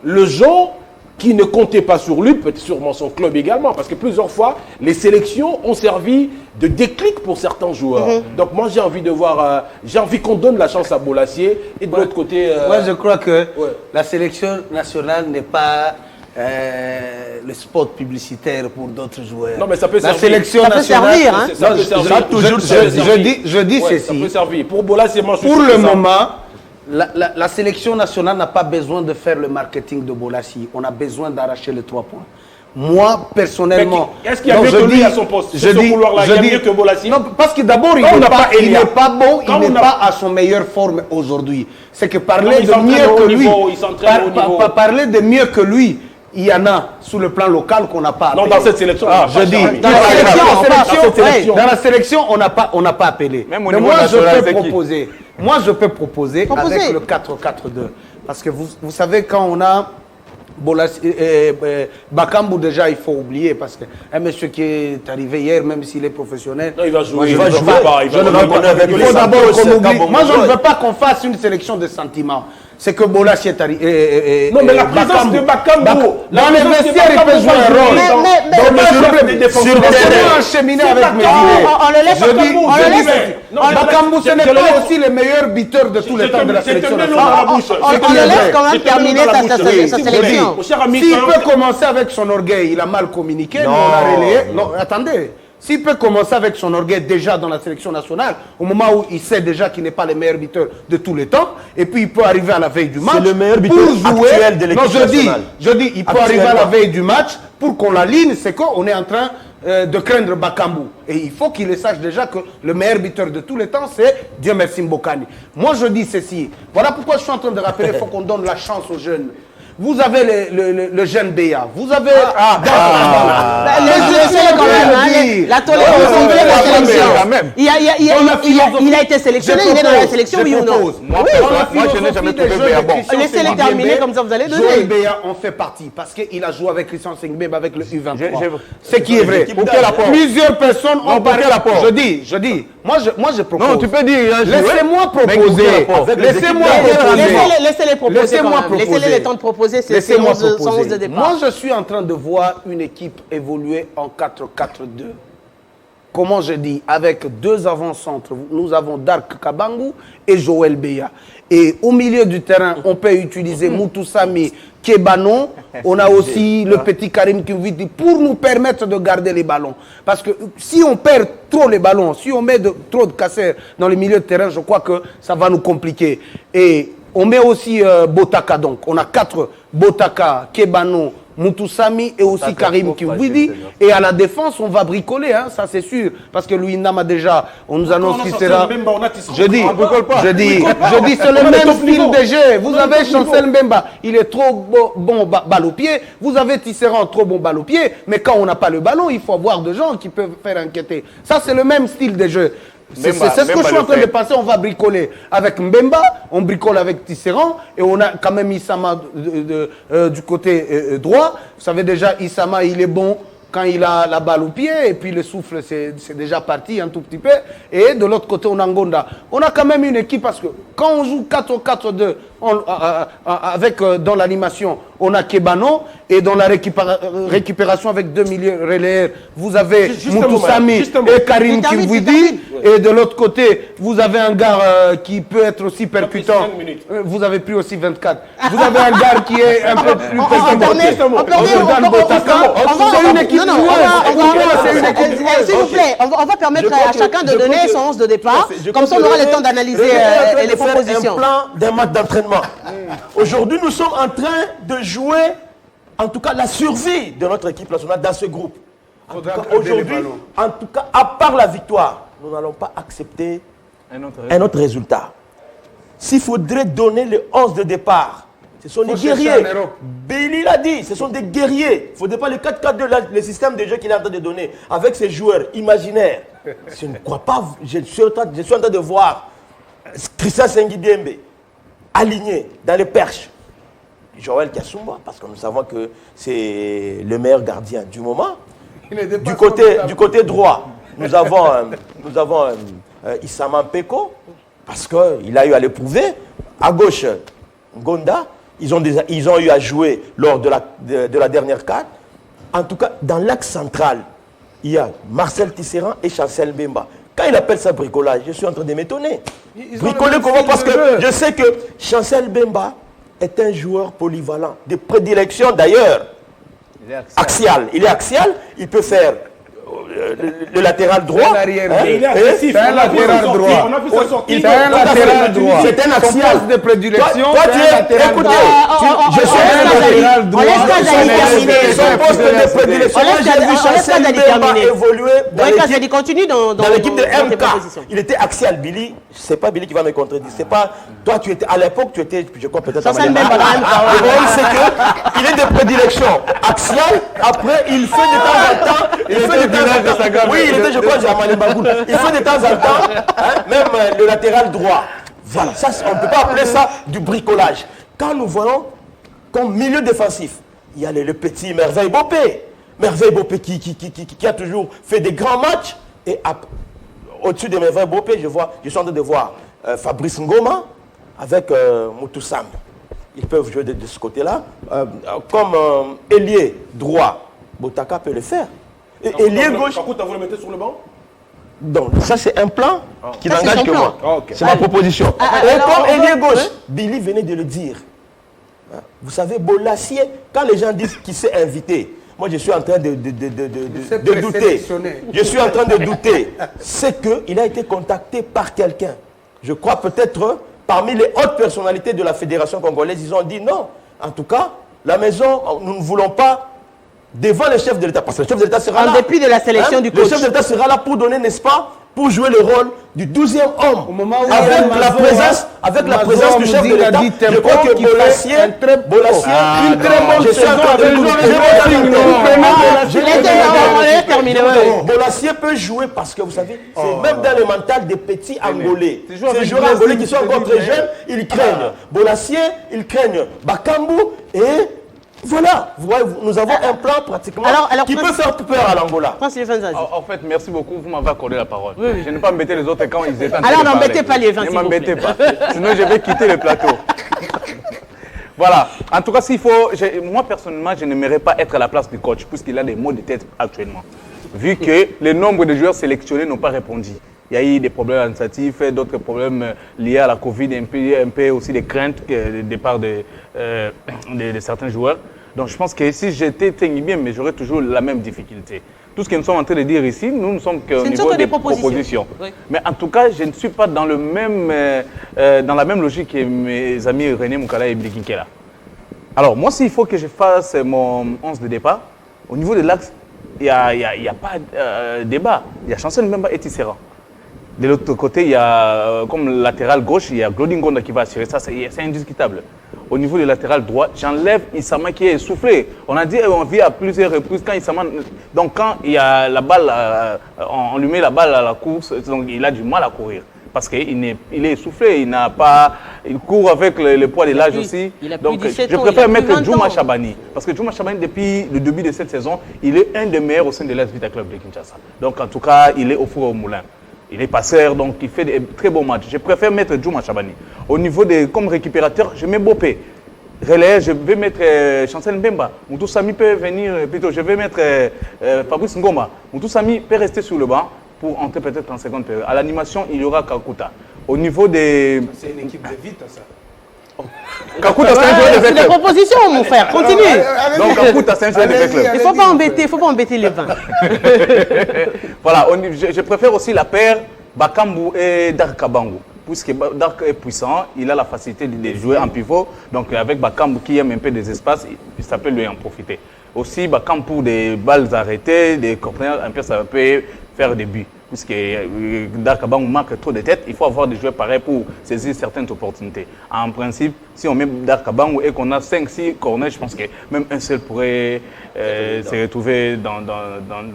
le gens qui ne comptait pas sur lui, peut-être sûrement son club également, parce que plusieurs fois, les sélections ont servi de déclic pour certains joueurs. Donc moi, j'ai envie de voir, j'ai envie qu'on donne la chance à Bolassier, et de l'autre côté... Moi, je crois que la sélection nationale n'est pas le spot publicitaire pour d'autres joueurs. Non, mais ça peut la servir. sélection Ça peut nationale... servir, hein. Ça peut servir. Je dis Ouais, ça ceci. peut servir. Pour Bolassier, moi, je suis Pour sûr le que ça- moment, la sélection nationale n'a pas besoin de faire le marketing de Bolassi. On a besoin d'arracher les 3 points. Moi, personnellement... Mais est-ce qu'il y a mieux que lui à son poste? Sur ce couloir-là, il y a mieux que Bolassier? Non, parce que d'abord, il Quand on n'est n'a pas il Elia. n'est pas bon, Quand il on n'est a- pas à son meilleure forme aujourd'hui. C'est que Non, parler il de s'entraîne mieux au que haut lui... niveau, il s'entraîne au niveau. Parler de mieux que lui, il y en a sur le plan local qu'on n'a pas Non, appelé. dans cette sélection, on n'a je pas dis, Charles. dans la sélection, Dans cette sélection. dans la sélection, on n'a pas appelé. Même au Mais niveau moi, national, je peux c'est qui? proposer. Moi, je peux proposer avec le 4-4-2. Parce que vous savez, quand on a Bakambu, déjà, il faut oublier. Parce que un monsieur qui est arrivé hier, même s'il est professionnel... Non, il va jouer. moi, je Il ne va veux jouer pas- pas, il je va ne jouer veux pas. pas. Avec Il les faut d'abord Santos, qu'on oublie. Kabongo. Moi, je ne veux pas qu'on fasse une sélection de sentiments. C'est que Bolassi est arrivé. Non, mais la présence de Bakambu. La Dans les présence de vestiaires, il Bakambu peut jouer un va rôle. jouer. Mais- Dans le sur jeu le- des défenseurs. sur le Laissez-le. terrain, cheminer C'est avec mes Bakambu. idées. On le laisse Je dis- on je le dis- laisse. Non, Bakambu, ce n'est je te pas laisse. aussi le meilleur buteur de tous les temps de la Je te sélection mets l'eau nationale. dans la bouche. On le laisse quand même terminer sa sélection. Mon cher ami, S'il ça- peut commencer avec son orgueil, il a mal communiqué, mais on a relayé. Non, attendez. S'il peut commencer avec son orgueil déjà dans la sélection nationale, au moment où il sait déjà qu'il n'est pas le meilleur buteur de tous les temps, et puis il peut arriver à la veille du match. le meilleur pour buteur jouer. actuel de l'équipe Non, nationale. je dis, il peut arriver à la veille du match pour qu'on l'aligne, c'est qu'on est en train de craindre Bakambu. Et il faut qu'il le sache déjà que le meilleur buteur de tous les temps, c'est Dieu merci Mbokani. Moi, je dis ceci. Voilà pourquoi je suis en train de rappeler, il faut qu'on donne la chance aux jeunes. Vous avez le jeune Béa, vous avez... Laissez-le quand même, hein, la tolérance Non, entre mais la quand sélection. même. Il a été sélectionné, il est dans la sélection, oui ou non? Moi, je n'ai jamais trouvé Béa bon. Laissez-les terminer, comme ça vous allez donner. Joël Béa en fait partie, parce qu'il a joué avec Christian Sengbembe avec le U23. J'ai- Ce qui est vrai. Pour quel apport? Plusieurs personnes ont pour parlé. quel apport? Je dis. Moi, je propose. Non, tu peux dire, il a joué. Laissez-moi Mais proposer. quel rapport? Laissez-moi Laissez-les proposer. proposer Laissez-moi quand même. Laissez-les proposer. le temps de proposer ces Laissez-moi 11 proposer. de départ. Moi, je suis en train de voir une équipe évoluer en 4-4-2. Comment je dis, avec 2 avant-centres, nous avons Dark Kabangu et Joël Béa. Et au milieu du terrain, on peut utiliser Moutoussami, Kebanon. On a aussi le petit Karim Kimvidi pour nous permettre de garder les ballons. Parce que si on perd trop les ballons, si on met trop de casseurs dans le milieu de terrain, je crois que ça va nous compliquer. Et on met aussi Botaka donc. On a 4 Botaka, Kebanon, Moutoussami et aussi Karim Kiwidi. Et à la défense, on va bricoler, hein, ça c'est sûr. Parce que Louis Nama déjà, on nous annonce qu'il sera... Je dis, c'est le même style de jeu. Vous avez Chancel Mbemba, il est trop bon balle au pied. Vous avez Tisserand, trop bon balle au pied. Mais quand on n'a pas le ballon, il faut avoir des gens qui peuvent faire enquêter. Ça, c'est le même style de jeu. C'est ce que je suis en train de penser. On va bricoler avec Mbemba, on bricole avec Tisserand et on a quand même Issama du côté droit. Vous savez déjà, Issama, il est bon quand il a la balle au pied et puis le souffle, c'est déjà parti un tout petit peu. Et de l'autre côté, on a Ngonda. On a quand même une équipe parce que quand on joue 4-4-2 avec dans l'animation, on a Kebano et dans la récupération avec 2 milieux relayeurs, vous avez Moutoussami et Karim Kiwidi. Et de l'autre côté, vous avez un gars qui peut être aussi percutant. Vous avez pris aussi 24. Vous avez un gars qui est un peu plus percutant. C'est une équipe. S'il vous plaît, on va permettre à chacun de donner son 11 de départ. Comme ça, on aura le temps d'analyser les propositions. Un plan d'un match d'entraînement. Aujourd'hui, nous sommes en train de jouer, en tout cas, la survie de notre équipe nationale dans ce groupe. En tout cas, aujourd'hui, en tout cas, à part la victoire, nous n'allons pas accepter un autre résultat. S'il faudrait donner les 11 de départ, ce sont des guerriers. Béli l'a dit, ce sont des guerriers. Il ne faudrait pas le 4-4-2, le système de jeu qu'il est en train de donner, avec ces joueurs imaginaires. Je ne crois pas, je suis en train de voir Christian Sengibiembe aligné dans les perches. Joël Kassumba, parce que nous savons que c'est le meilleur gardien du moment. Du côté droit, nous avons Issama Peko. parce qu'il a eu à l'éprouver. À gauche, Gonda, ils ont eu à jouer lors de la dernière carte. En tout cas, dans l'axe central, il y a Marcel Tisserand et Chancel Mbemba. Quand il appelle ça bricolage, je suis en train de m'étonner. Bricoler comment? Parce que je sais que Chancel Mbemba est un joueur polyvalent, de prédilection d'ailleurs. Axial. Il est axial, il peut faire le latéral droit. Il est agressif. C'est un latéral droit. On a vu sa sortie. C'est un latéral droit. C'est un axial. Son poste de prédilection, Toi, c'est un latéral droit. je suis un latéral droit. On laisse Kazali terminer. Son poste de prédilection. Moi, j'ai vu Chancel Mbemba évoluer Kazali continue dans l'équipe de tes MK. propositions. Il était axial. Billy, c'est pas Billy qui va me contredire. C'est pas toi. Tu étais à l'époque, tu étais, je crois peut-être. Chancel Mbemba, Le problème, c'est que il est de prédilection axial. Après, il fait de temps en temps. Il fait de temps en temps. Oui, il était, je crois, Jamal Bagoul. Il fait de temps en temps, même le latéral droit. Voilà, ça, on ne peut pas appeler ça du bricolage. Quand nous voyons comme milieu défensif, il y a le petit Merveille Bopé. Merveille Bopé qui a toujours fait des grands matchs. Et au-dessus de Merveille Bopé, je suis en train de voir Fabrice Ngoma avec Moutou Sam. Ils peuvent jouer de ce côté-là. Comme ailier droit, Botaka peut le faire. Et ailier gauche. Par contre, tu as voulu le mettre sur le banc? Donc, ça, c'est un plan qui Ça, c'est n'engage son que plan. moi. Ok. C'est ma proposition. Et comme ailier gauche, Billy venait de le dire. Vous savez, Bolassier, quand les gens disent qu'il s'est invité, moi, je suis en train de douter. Je suis en train de douter. C'est qu'il a été contacté par quelqu'un. Je crois peut-être parmi les hautes personnalités de la Fédération congolaise, ils ont dit non. En tout cas, la maison, nous ne voulons pas devant le chef de l'État, parce que le chef de l'État sera là. En dépit de la sélection du coach. Le chef de l'État sera là pour donner, n'est-ce pas, pour jouer le rôle du 12e homme. Au moment où avec la présence du chef de l'État, je crois que Bolassier, une très bonne saison. Bolassier peut jouer parce que vous savez, c'est même dans le mental des petits Angolais. Ces joueurs Angolais qui sont encore très jeunes, ils craignent Bolassier, ils craignent Bakambu et voilà, nous avons un plan pratiquement qui peut faire peur à l'Angola. En fait, merci beaucoup, vous m'avez accordé la parole. Je n'ai pas embêté les autres quand ils étaient en train Alors de parler. n'embêtez pas les 20. Ne m'embêtez pas, sinon je vais quitter le plateau. Voilà, en tout cas, moi personnellement, je n'aimerais pas être à la place du coach, puisqu'il a des maux de tête actuellement. Vu que le nombre de joueurs sélectionnés n'ont pas répondu. Il y a eu des problèmes administratifs, d'autres problèmes liés à la Covid, un peu aussi des craintes du départ de certains joueurs. Donc je pense que si j'étais bien, mais j'aurais toujours la même difficulté. Tout ce que nous sommes en train de dire ici, nous ne sommes qu'au niveau des propositions. Oui. Mais en tout cas, je ne suis pas dans, dans la même logique que mes amis René Moukala et Billy Kinkela. Alors moi, s'il faut que je fasse mon 11 de départ, au niveau de l'axe, il n'y a pas de débat. Il y a Chancel Mbemba et Tisserand. De l'autre côté, il y a, comme latéral gauche, il y a Glodin Gonda qui va assurer ça, c'est indiscutable. Au niveau du latéral droit, j'enlève Issama qui est essoufflé. On a dit, on vit à plusieurs reprises quand Issama... Donc quand il y a la balle, on lui met la balle à la course, donc il a du mal à courir. Parce qu'il est essoufflé, il court avec le poids de l'âge aussi. Donc je préfère mettre Djouma Chabani. Parce que Djouma Chabani, depuis le début de cette saison, il est un des meilleurs au sein de l'As Vita Club de Kinshasa. Donc en tout cas, il est au four au moulin. Il est passeur, donc il fait des très beaux matchs. Je préfère mettre Djouma Chabani. Au niveau comme récupérateur, je mets Bopé. Relais, je vais mettre Chancel Mbemba. Moutou Sami peut venir, plutôt, je vais mettre Fabrice Ngoma. Moutou Sami peut rester sur le banc pour entrer peut-être en seconde période. À l'animation, il y aura Kakuta. Au niveau des... C'est une équipe de vite, ça. Kakuta, c'est un joueur de C'est des propositions, mon frère. Continue. Donc Kakuta, c'est un joueur de club. Il ne faut pas embêter les 20. Voilà, je préfère aussi la paire Bakambu et Dark Kabangu. Puisque Dark est puissant, il a la facilité de jouer en pivot. Donc avec Bakambu qui aime un peu des espaces, ça peut lui en profiter. Aussi, Bakambu pour des balles arrêtées, des corners, un peu ça peut faire des buts. Puisque Dark Kabangu marque trop de têtes, il faut avoir des joueurs pareils pour saisir certaines opportunités. En principe, si on met Dark Kabangu et qu'on a 5-6 corners, je pense que même un seul pourrait se retrouver dans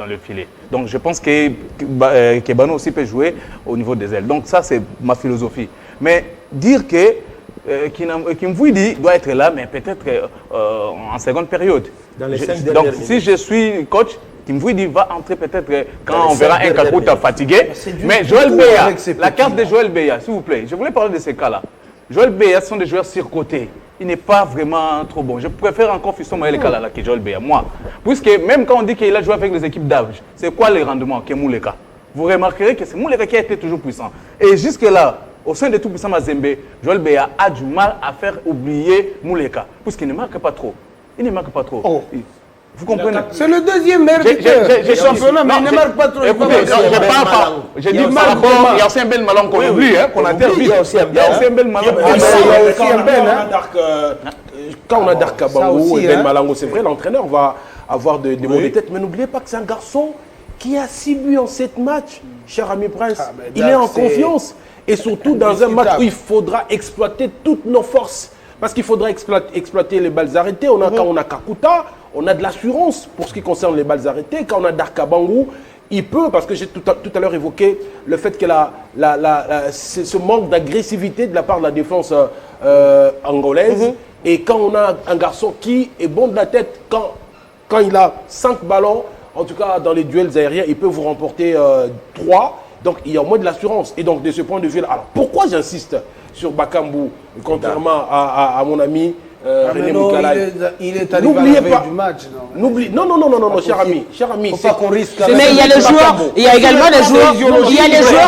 le filet. Donc je pense que Kebano aussi peut jouer au niveau des ailes. Donc ça, c'est ma philosophie. Mais dire que Kimvouidi doit être là, mais peut-être en seconde période. Dans les 5 Donc si je suis coach, Kimvouidi va entrer peut-être quand on verra un Kakuta fatigué. Mais Joël Beya, la carte de Joël Beya, s'il vous plaît, je voulais parler de ces cas-là. Joël Beya sont des joueurs surcotés. Il n'est pas vraiment trop bon. Je préfère encore Fiston Maël Kalala que Joël Beya, moi. Puisque même quand on dit qu'il a joué avec les équipes d'âge, c'est quoi les rendements que Mouleka? Vous remarquerez que c'est Mouleka qui a été toujours puissant. Et jusque-là, au sein de tout puissant Mazembe, Joël Beya a du mal à faire oublier Mouleka. Puisqu'il ne marque pas trop. Il ne marque pas trop. Oh. Vous comprenez? C'est le deuxième meilleur buteur. J'ai championnat, mais il ne marque pas trop. Écoutez, j'ai dit par rapport, il y a aussi un bel malin qu'on oublie, qu'on a terminé. Il y a aussi un bel malin. Quand on a Darka Bangou et Ben Malango, c'est vrai, l'entraîneur va avoir des mots de tête. Mais n'oubliez pas que c'est un garçon qui a 6 buts en 7 matchs, cher ami Prince. Il est en confiance. Et surtout dans un match où il faudra exploiter toutes nos forces. Parce qu'il faudra exploiter les balles arrêtées. Quand on a Kakuta, on a de l'assurance pour ce qui concerne les balles arrêtées. Quand on a Darka Bangou, il peut, parce que j'ai tout à l'heure évoqué le fait que ce manque d'agressivité de la part de la défense angolaise. Et quand on a un garçon qui est bon de la tête, quand il a 5 ballons, en tout cas dans les duels aériens, il peut vous remporter 3. Donc il y a au moins de l'assurance. Et donc de ce point de vue-là, alors pourquoi j'insiste sur Bakambu, contrairement à mon ami René Moukalaï? Il est arrivé à la veille du match. Non, cher ami. Faut pas qu'on risque. Mais il y a les joueurs, il y a également les joueurs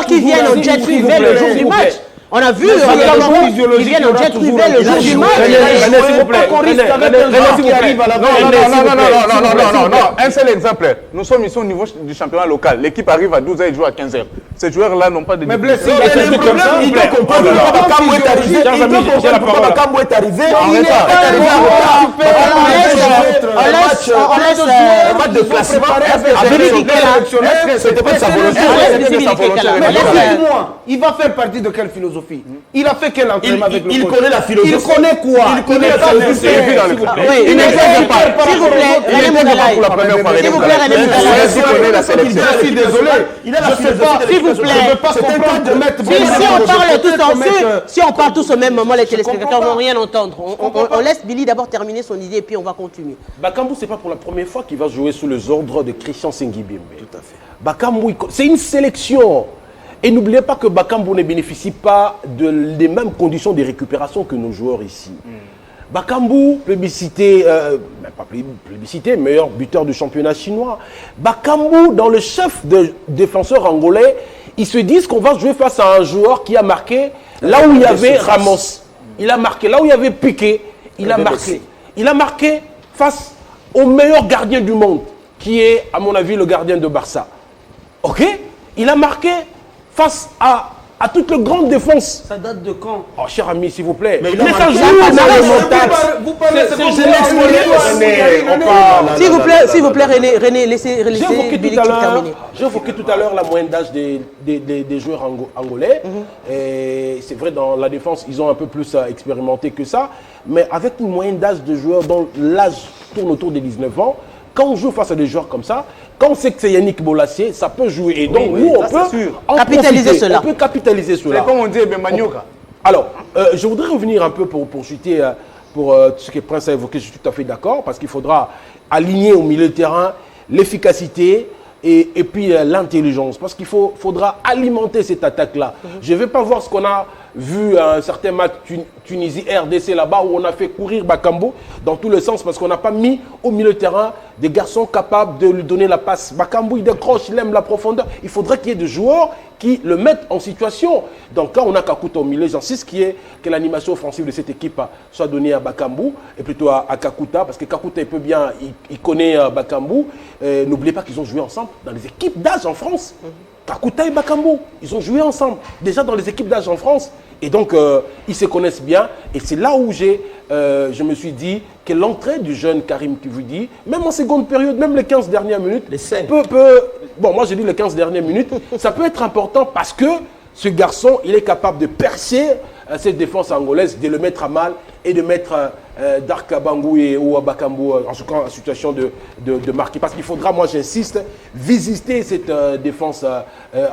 qui viennent en jet privé le jour du match. On a vu, il y a des joueurs qui viennent en jet privé le jour du match. S'il vous plaît. Non, un seul exemple. Nous sommes ici au niveau du championnat local. L'équipe arrive à 12h et joue à 15h. Ces joueurs-là n'ont pas de... Mais blessé, il doit comprendre que Bakambu est arrivé. Il doit comprendre que Bakambu est arrivé. On laisse un match de classement. C'était pas sa volonté. Il va faire partie de quelle philosophie? Il a fait quel entraînement avec le coach? Il connaît la philosophie. Il connaît quoi? Il connaît la philosophie. Il n'exagère pas. S'il vous plaît, René Moukalaï. S'il vous plaît, René Moukalaï. Je suis désolé. Il a la philosophie. S'il vous plaît. Si on parle tous au même moment, les téléspectateurs ne vont rien entendre. On laisse Billy d'abord terminer son idée et puis on va continuer. Bakambu, ce n'est pas pour la première fois qu'il va jouer sous les ordres de Christian Sengibembe. Tout à fait. Bakambu, c'est une sélection. Et n'oubliez pas que Bakambu ne bénéficie pas des mêmes conditions de récupération que nos joueurs ici. Bakambu, meilleur buteur du championnat chinois. Bakambu, dans le chef de défenseurs angolais, ils se disent qu'on va jouer face à un joueur qui a marqué là où il y avait Ramos. Il a marqué là où il y avait Piqué. Il a marqué. Il a marqué face au meilleur gardien du monde, qui est, à mon avis, le gardien de Barça. Ok? Il a marqué face à toute la grande défense. Ça date de quand? Oh, cher ami, s'il vous plaît. Mais ça joue dans le montage. Vous parlez S'il vous plaît, René, laissez Billy terminer. J'ai évoqué tout à l'heure la moyenne d'âge des joueurs angolais. Et c'est vrai, dans la défense, ils ont un peu plus expérimenté que ça. Mais avec une moyenne d'âge de joueurs dont l'âge tourne autour des 19 ans, quand on joue face à des joueurs comme ça, quand on sait que c'est Yannick Bolassier, ça peut jouer. Et donc, nous, on peut capitaliser cela. On peut capitaliser cela. C'est comme on dit, Manioka. Alors, je voudrais revenir un peu pour chuter pour ce que Prince a évoqué. Je suis tout à fait d'accord, parce qu'il faudra aligner au milieu de terrain l'efficacité et puis l'intelligence. Parce qu'il faudra alimenter cette attaque-là. Je ne vais pas voir ce qu'on a vu un certain match Tunisie-RDC là-bas où on a fait courir Bakambu dans tous les sens parce qu'on n'a pas mis au milieu de terrain des garçons capables de lui donner la passe. Bakambu, il décroche, il aime la profondeur. Il faudrait qu'il y ait des joueurs qui le mettent en situation. Donc quand on a Kakuta au milieu, j'insiste que l'animation offensive de cette équipe soit donnée à Bakambu et plutôt à Kakuta, parce que Kakuta il peut bien, il connaît Bakambu. N'oubliez pas qu'ils ont joué ensemble dans les équipes d'âge en France. Kakuta et Bakambu, ils ont joué ensemble, déjà dans les équipes d'âge en France. Et donc, ils se connaissent bien. Et c'est là où je me suis dit que l'entrée du jeune Karim Kivouidi, même en seconde période, même les 15 dernières minutes, bon, moi j'ai dit les 15 dernières minutes, ça peut être important parce que ce garçon, il est capable de percer cette défense angolaise, de le mettre à mal et de mettre Dark Bangou ou Abakambu en situation de marquer. Parce qu'il faudra, moi j'insiste, visiter cette défense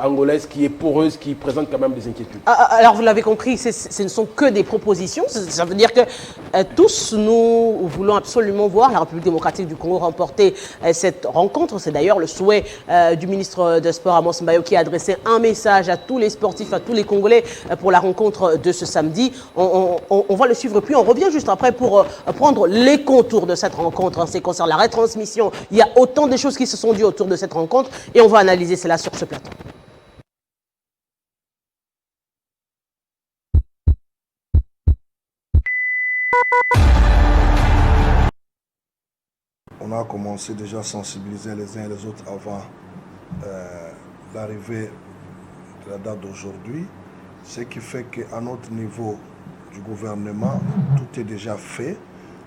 angolaise qui est poreuse, qui présente quand même des inquiétudes. Alors vous l'avez compris, ce ne sont que des propositions. Ça veut dire que tous nous voulons absolument voir la République démocratique du Congo remporter cette rencontre. C'est d'ailleurs le souhait du ministre des Sports, Amos Mbayo, qui a adressé un message à tous les sportifs, à tous les Congolais pour la rencontre de ce samedi. On va le suivre, puis on revient juste après pour prendre les contours de cette rencontre en ce qui concerne la retransmission. Il y a autant de choses qui se sont dites autour de cette rencontre et on va analyser cela sur ce plateau. On a commencé déjà à sensibiliser les uns et les autres avant l'arrivée de la date d'aujourd'hui, ce qui fait qu'à notre niveau du gouvernement, tout est déjà fait.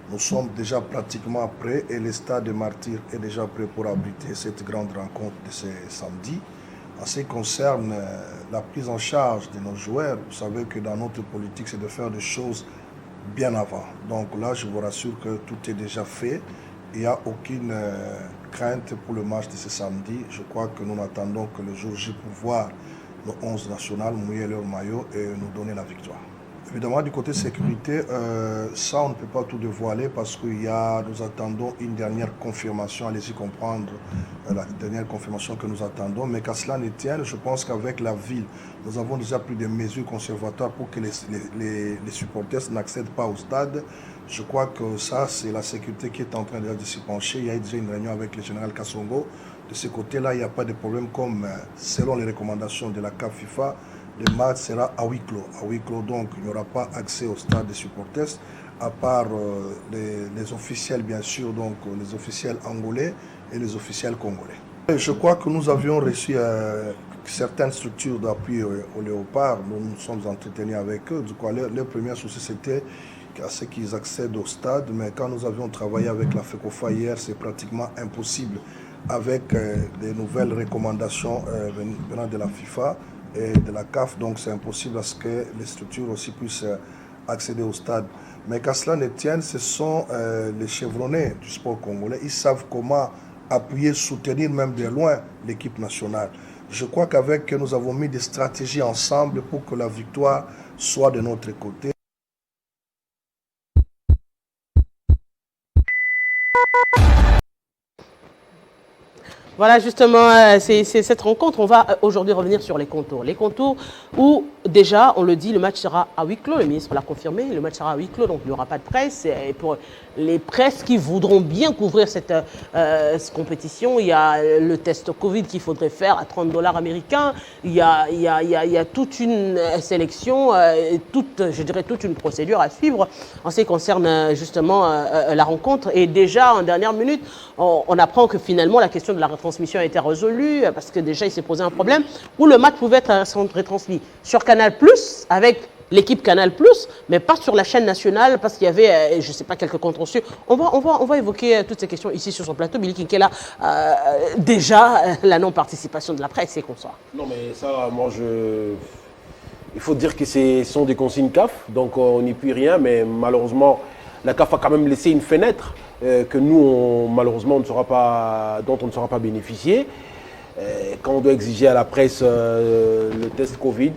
Nous sommes déjà pratiquement prêts et le stade de Martyrs est déjà prêt pour abriter cette grande rencontre de ce samedi. En ce qui concerne la prise en charge de nos joueurs, vous savez que dans notre politique, c'est de faire des choses bien avant. Donc là, je vous rassure que tout est déjà fait. Il n'y a aucune crainte pour le match de ce samedi. Je crois que nous attendons que le jour J pour voir nos 11 nationales mouiller leur maillot et nous donner la victoire. Évidemment, du côté sécurité, ça, on ne peut pas tout dévoiler parce que nous attendons une dernière confirmation. Allez-y comprendre la dernière confirmation que nous attendons. Mais qu'à cela ne tienne, je pense qu'avec la ville, nous avons déjà pris des mesures conservatoires pour que les supporters n'accèdent pas au stade. Je crois que ça, c'est la sécurité qui est en train de s'y pencher. Il y a déjà une réunion avec le général Kassongo. De ce côté-là, il n'y a pas de problème comme, selon les recommandations de la CAF FIFA, le match sera à huis clos. À huis clos, donc, il n'y aura pas accès au stade des supporters, à part les officiels, bien sûr, donc les officiels angolais et les officiels congolais. Et je crois que nous avions reçu certaines structures d'appui au Léopard. Nous nous sommes entretenus avec eux. Du coup, leur premier souci, c'était à ce qu'ils accèdent au stade. Mais quand nous avions travaillé avec la FECOFA hier, c'est pratiquement impossible avec des nouvelles recommandations venant de la FIFA et de la CAF, donc c'est impossible à ce que les structures aussi puissent accéder au stade. Mais qu'à cela ne tienne, ce sont les chevronnés du sport congolais. Ils savent comment appuyer, soutenir même de loin l'équipe nationale. Je crois qu'avec nous avons mis des stratégies ensemble pour que la victoire soit de notre côté. Voilà justement, c'est cette rencontre. On va aujourd'hui revenir sur les contours. Les contours où déjà, on le dit, le match sera à huis clos. Le ministre l'a confirmé, le match sera à huis clos, donc il n'y aura pas de presse. Et pour les presses qui voudront bien couvrir cette compétition, il y a le test Covid qu'il faudrait faire à $30 américains. Il y a toute une sélection, je dirais toute une procédure à suivre en ce qui concerne justement la rencontre. Et déjà, en dernière minute, on apprend que finalement, la question de la retransmission a été résolue parce que déjà, il s'est posé un problème où le match pouvait être retransmis sur Canal+, avec l'équipe Canal+, mais pas sur la chaîne nationale parce qu'il y avait, je ne sais pas, quelques contentieux. On va évoquer toutes ces questions ici sur son plateau. Billy Kinkela, déjà, la non-participation de la presse et consorts. Non, mais ça, moi, il faut dire que ce sont des consignes CAF, donc on n'y peut rien, mais malheureusement, la CAF a quand même laissé une fenêtre que nous, malheureusement, dont on ne saura pas bénéficier. Quand on doit exiger à la presse le test Covid,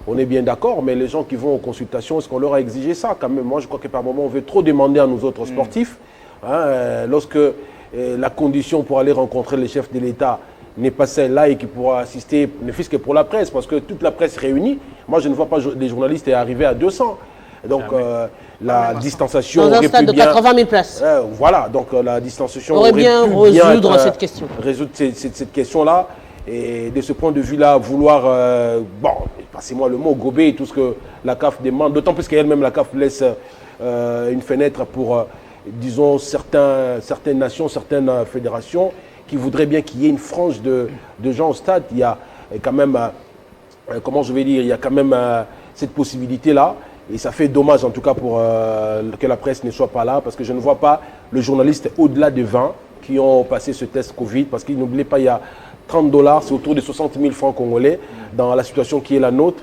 on est bien d'accord, mais les gens qui vont aux consultations, est-ce qu'on leur a exigé ça quand même? Moi, je crois que par moment, on veut trop demander à nos autres sportifs. Lorsque la condition pour aller rencontrer les chefs de l'État n'est pas celle-là et qui pourra assister, ne fût-ce que pour la presse, parce que toute la presse réunie, moi, je ne vois pas des journalistes arriver à 200. Donc, la distanciation dans un stade de 80 000 places. Voilà, donc la distanciation aurait bien résoudre cette question. Résoudre cette question-là. Et de ce point de vue-là, vouloir, passez-moi le mot, gober tout ce que la CAF demande, d'autant plus qu'elle-même, la CAF laisse une fenêtre pour, disons, certaines nations, certaines fédérations qui voudraient bien qu'il y ait une frange de gens au stade. Il y a quand même, comment je vais dire, il y a quand même cette possibilité-là. Et ça fait dommage, en tout cas, pour que la presse ne soit pas là, parce que je ne vois pas le journaliste au-delà de 20 qui ont passé ce test Covid, parce qu'il n'oubliez pas, il y a $30, c'est autour de 60 000 francs congolais dans la situation qui est la nôtre.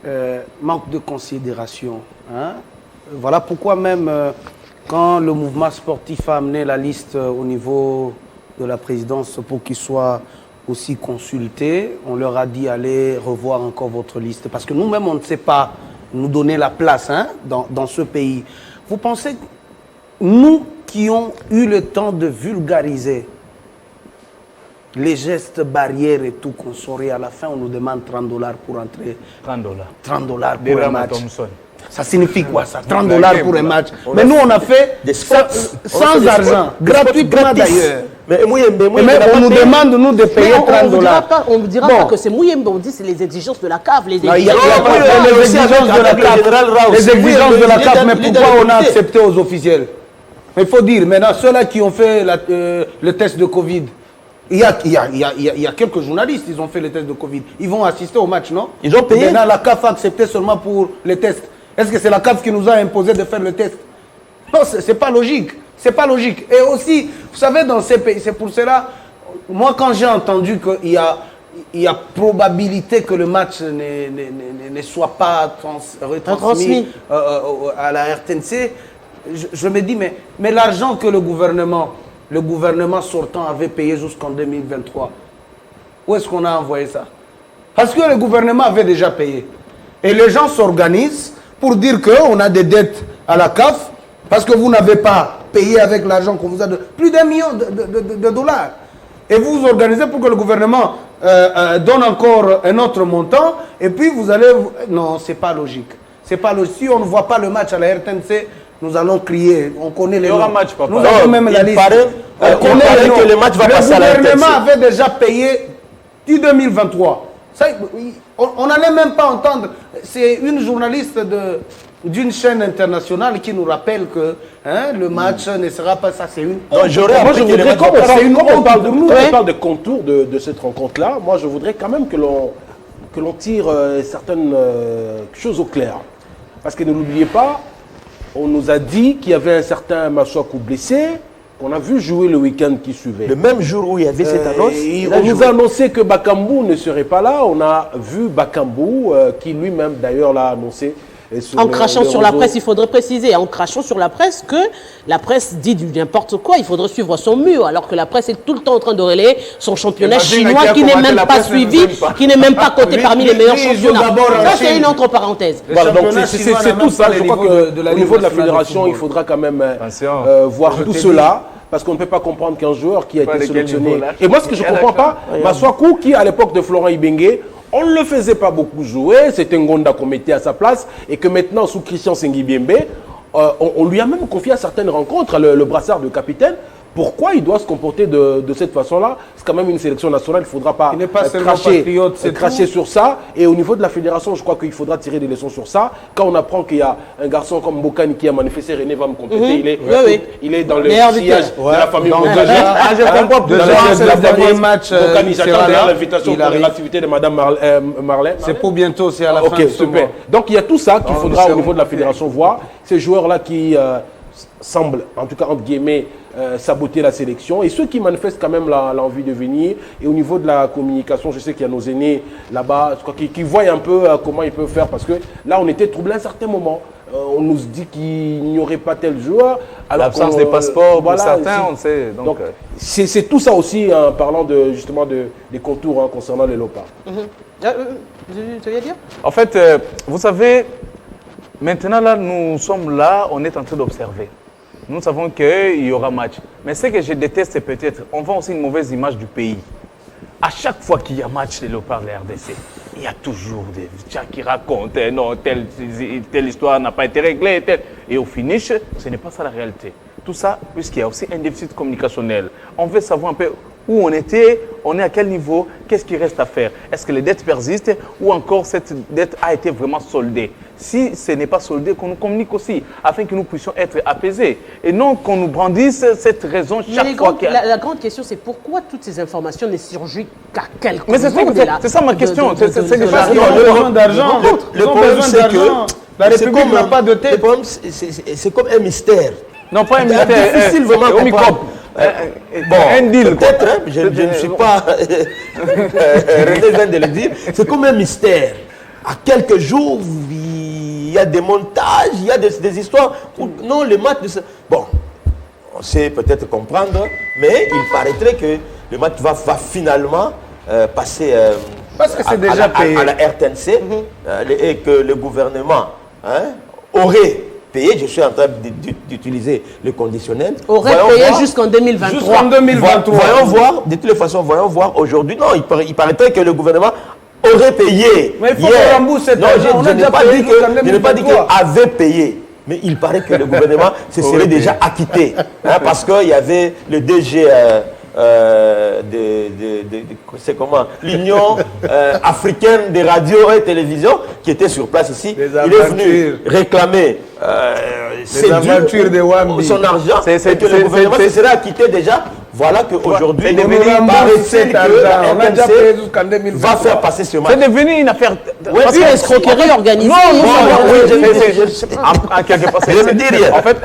manque de considération. Hein. Voilà pourquoi même quand le mouvement sportif a amené la liste au niveau de la présidence pour qu'il soit aussi consulté, on leur a dit allez revoir encore votre liste. Parce que nous-mêmes, on ne sait pas nous donner la place hein, dans ce pays. Vous pensez que nous qui ont eu le temps de vulgariser les gestes barrières et tout qu'on saurait à la fin, on nous demande $30 pour entrer. $30 pour un match. Thompson. Ça signifie quoi ça? $30 pour un match. Mais nous, on a fait sans argent, gratuitement d'ailleurs. Mais on nous demande, nous, de payer $30. On ne dira pas que c'est Mouyembe, on dit que c'est les exigences de la CAF. Les exigences de la CAF. Les exigences de la CAF, mais pourquoi on a accepté aux officiels? Il faut dire, maintenant, ceux-là qui ont fait le test de Covid, il y a quelques journalistes, ils ont fait le test de Covid. Ils vont assister au match, non? Ils ont payé. Maintenant, la CAF a accepté seulement pour les tests. Est-ce que c'est la CAF qui nous a imposé de faire le test? Non, c'est pas logique. C'est pas logique. Et aussi, vous savez, dans ces pays, c'est pour cela, moi, quand j'ai entendu qu'il y a probabilité que le match ne soit pas retransmis à la RTNC, je me dis, mais l'argent que le gouvernement sortant avait payé jusqu'en 2023, où est-ce qu'on a envoyé ça? Parce que le gouvernement avait déjà payé. Et les gens s'organisent pour dire qu'on a des dettes à la CAF parce que vous n'avez pas payé avec l'argent qu'on vous a donné. Plus d'1 million de dollars. Et vous vous organisez pour que le gouvernement donne encore un autre montant. Et puis vous allez... Non, c'est pas logique. C'est pas logique. Si on ne voit pas le match à la RTNC, nous allons crier. On connaît les noms. Il y aura match, papa. Nous avons même la liste. On connaît que le match va passer à la RTNC. Le gouvernement avait déjà payé du 2023. Ça, on n'allait même pas entendre. C'est une journaliste d'une chaîne internationale qui nous rappelle que le match ne sera pas ça. C'est une honte. Moi, je voudrais, comme on parle des contours de cette rencontre-là, moi, je voudrais quand même que l'on tire certaines choses au clair. Parce que ne l'oubliez pas, on nous a dit qu'il y avait un certain Massakou blessé, qu'on a vu jouer le week-end qui suivait. Le même jour où il y avait cette annonce. On nous a annoncé que Bakambu ne serait pas là. On a vu Bakambu, qui lui-même d'ailleurs l'a annoncé. En crachant sur la presse, il faudrait préciser, en crachant sur la presse que la presse dit du n'importe quoi, il faudrait suivre son mur, alors que la presse est tout le temps en train de relayer son championnat chinois qui n'est même pas suivi, qui n'est même pas coté parmi les meilleurs championnats. Ça, c'est une autre parenthèse. Voilà, donc c'est tout ça. Je crois qu'au niveau de la fédération, il faudra quand même voir tout cela. Parce qu'on ne peut pas comprendre qu'un joueur qui a été sélectionné... Et moi, ce que je ne comprends pas, Massakou, qui à l'époque de Florent Ibenge, on ne le faisait pas beaucoup jouer, c'était Ngonda qu'on mettait à sa place, et que maintenant, sous Christian Sengibiembe, on lui a même confié à certaines rencontres le brassard de capitaine. Pourquoi il doit se comporter de cette façon-là? C'est quand même une sélection nationale, il ne faudra pas cracher sur ça. Et au niveau de la fédération, je crois qu'il faudra tirer des leçons sur ça. Quand on apprend qu'il y a un garçon comme Bokani qui a manifesté, René va me compléter, il est dans le sillage de la famille Bokani. Je comprends plus. C'est le dernier match. Bokani, j'attends d'ailleurs l'invitation pour l'activité de Mme Marley. C'est pour bientôt, c'est à la fin. Ok, super. Donc il y a tout ça qu'il faudra au niveau de la fédération voir. Ces joueurs-là qui semblent, en tout cas entre guillemets, saboter la sélection et ceux qui manifestent quand même l'envie de venir. Et au niveau de la communication, je sais qu'il y a nos aînés là-bas qui voient un peu comment ils peuvent faire, parce que là on était troublés à un certain moment. On nous dit qu'il n'y aurait pas tel joueur. L'absence des passeports, pour certains, on sait. Donc c'est tout ça aussi, en parlant justement des contours concernant les Léopards. Tu veux dire? En fait, vous savez, maintenant là, nous sommes là, on est en train d'observer. Nous savons qu'il y aura match. Mais ce que je déteste, c'est peut-être, on vend aussi une mauvaise image du pays. À chaque fois qu'il y a match des Léopards de la RDC, il y a toujours des gens qui racontent non, telle histoire n'a pas été réglée. Et au finish, ce n'est pas ça la réalité. Tout ça, puisqu'il y a aussi un déficit communicationnel. On veut savoir un peu où on était, on est à quel niveau, qu'est-ce qui reste à faire. Est-ce que les dettes persistent ou encore cette dette a été vraiment soldée? Si ce n'est pas soldé, qu'on nous communique aussi, afin que nous puissions être apaisés. Et non qu'on nous brandisse cette raison chaque fois. La grande question, c'est pourquoi toutes ces informations ne surgissent qu'à quelques Mais c'est ça ma question. C'est que le besoin d'argent. Le problème, c'est que la République n'a pas de tête. C'est comme un mystère. Non, pas un mystère. C'est difficile vraiment à comprendre. Bon, un deal. Peut-être, je ne suis pas... René vient de le dire. C'est comme un mystère. à quelques jours, il y a des montages, il y a des histoires. Non, le match... Bon, on sait peut-être comprendre, mais il paraîtrait que le match va finalement passer parce que c'est déjà payé à la RTNC et que le gouvernement aurait payé, je suis en train d'utiliser le conditionnel. Aurait payé jusqu'en 2023. Jusqu'en 2023. Voyons voir, de toutes les façons, voyons voir aujourd'hui. Non, il paraîtrait que le gouvernement aurait payé. Mais il faut qu'on rembourse cet argent. Je n'ai pas dit qu'il avait payé. Mais il paraît que le gouvernement se serait déjà acquitté. Parce qu'il y avait le DG c'est comment l'Union africaine des radios et télévisions qui était sur place ici. Il est venu réclamer les aventures de Wambi. son argent et que le gouvernement se serait acquitté déjà. Voilà qu'aujourd'hui, on a déjà payé jusqu'en 2023. Va faire passer ce match. C'est devenu une affaire... Parce que l'escroquerie organisée. En quelque part, en fait,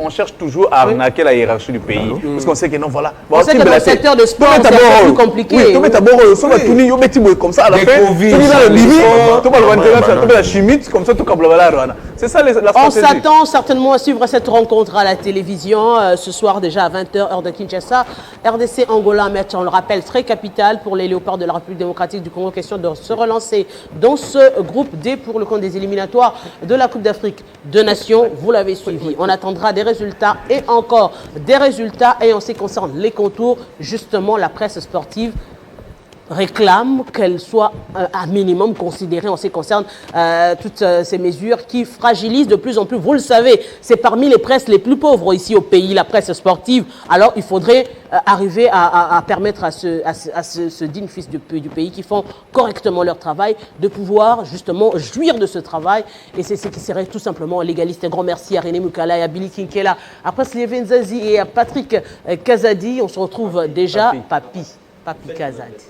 on cherche toujours à arnaquer la hiérarchie du pays. Parce qu'on sait que non, voilà. On sait que dans le secteur de sport, c'est un peu plus compliqué. Oui, comme ça, à la fin, c'est ça la stratégie. On s'attend certainement à suivre cette rencontre à la télévision ce soir déjà à 20h, heure de Kinshasa. RDC Angola, match, on le rappelle, très capital pour les Léopards de la République démocratique du Congo. Question de se relancer dans ce groupe D pour le compte des éliminatoires de la Coupe d'Afrique de Nations. Vous l'avez suivi. On attendra des résultats et encore des résultats. Et en ce qui concerne les contours, justement, la presse sportive réclame qu'elle soit à minimum considérée en ce qui concerne toutes ces mesures qui fragilisent de plus en plus. Vous le savez, c'est parmi les presses les plus pauvres ici au pays, la presse sportive. Alors il faudrait arriver à permettre à ce digne fils du pays qui font correctement leur travail de pouvoir justement jouir de ce travail. Et c'est ce qui serait tout simplement légaliste. Un grand merci à René Mukala et à Billy Kinkela, à Prince Lieven Zazi et à Patrick Kazadi. On se retrouve déjà, Papi Kazadi,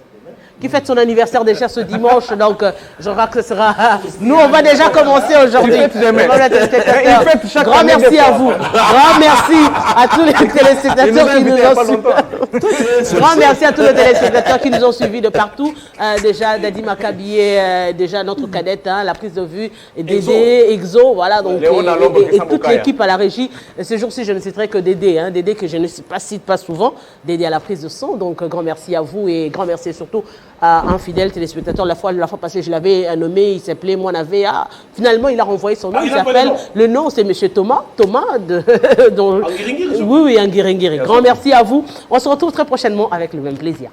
qui fête son anniversaire déjà ce dimanche. Donc, je crois que ce sera... Nous, on va déjà commencer aujourd'hui. Grand merci à vous. Grand merci à tous les téléspectateurs qui nous ont suivis. Grand merci à tous les téléspectateurs qui nous ont suivis de partout. Déjà, Dadi Makabié, déjà notre cadette, la prise de vue, Dédé, Exo, voilà. Donc, et toute l'équipe à la régie. Ce jour-ci, je ne citerai que Dédé. Dédé que je ne cite pas souvent. Dédé à la prise de son. Donc, grand merci à vous et grand merci surtout à un fidèle téléspectateur. La fois passée, je l'avais nommé, il s'appelait Moinavé. Finalement, il a renvoyé son nom. Il s'appelle, le nom, c'est Monsieur Thomas. Oui, Anguiringiri. Grand merci à vous. On se retrouve très prochainement avec le même plaisir.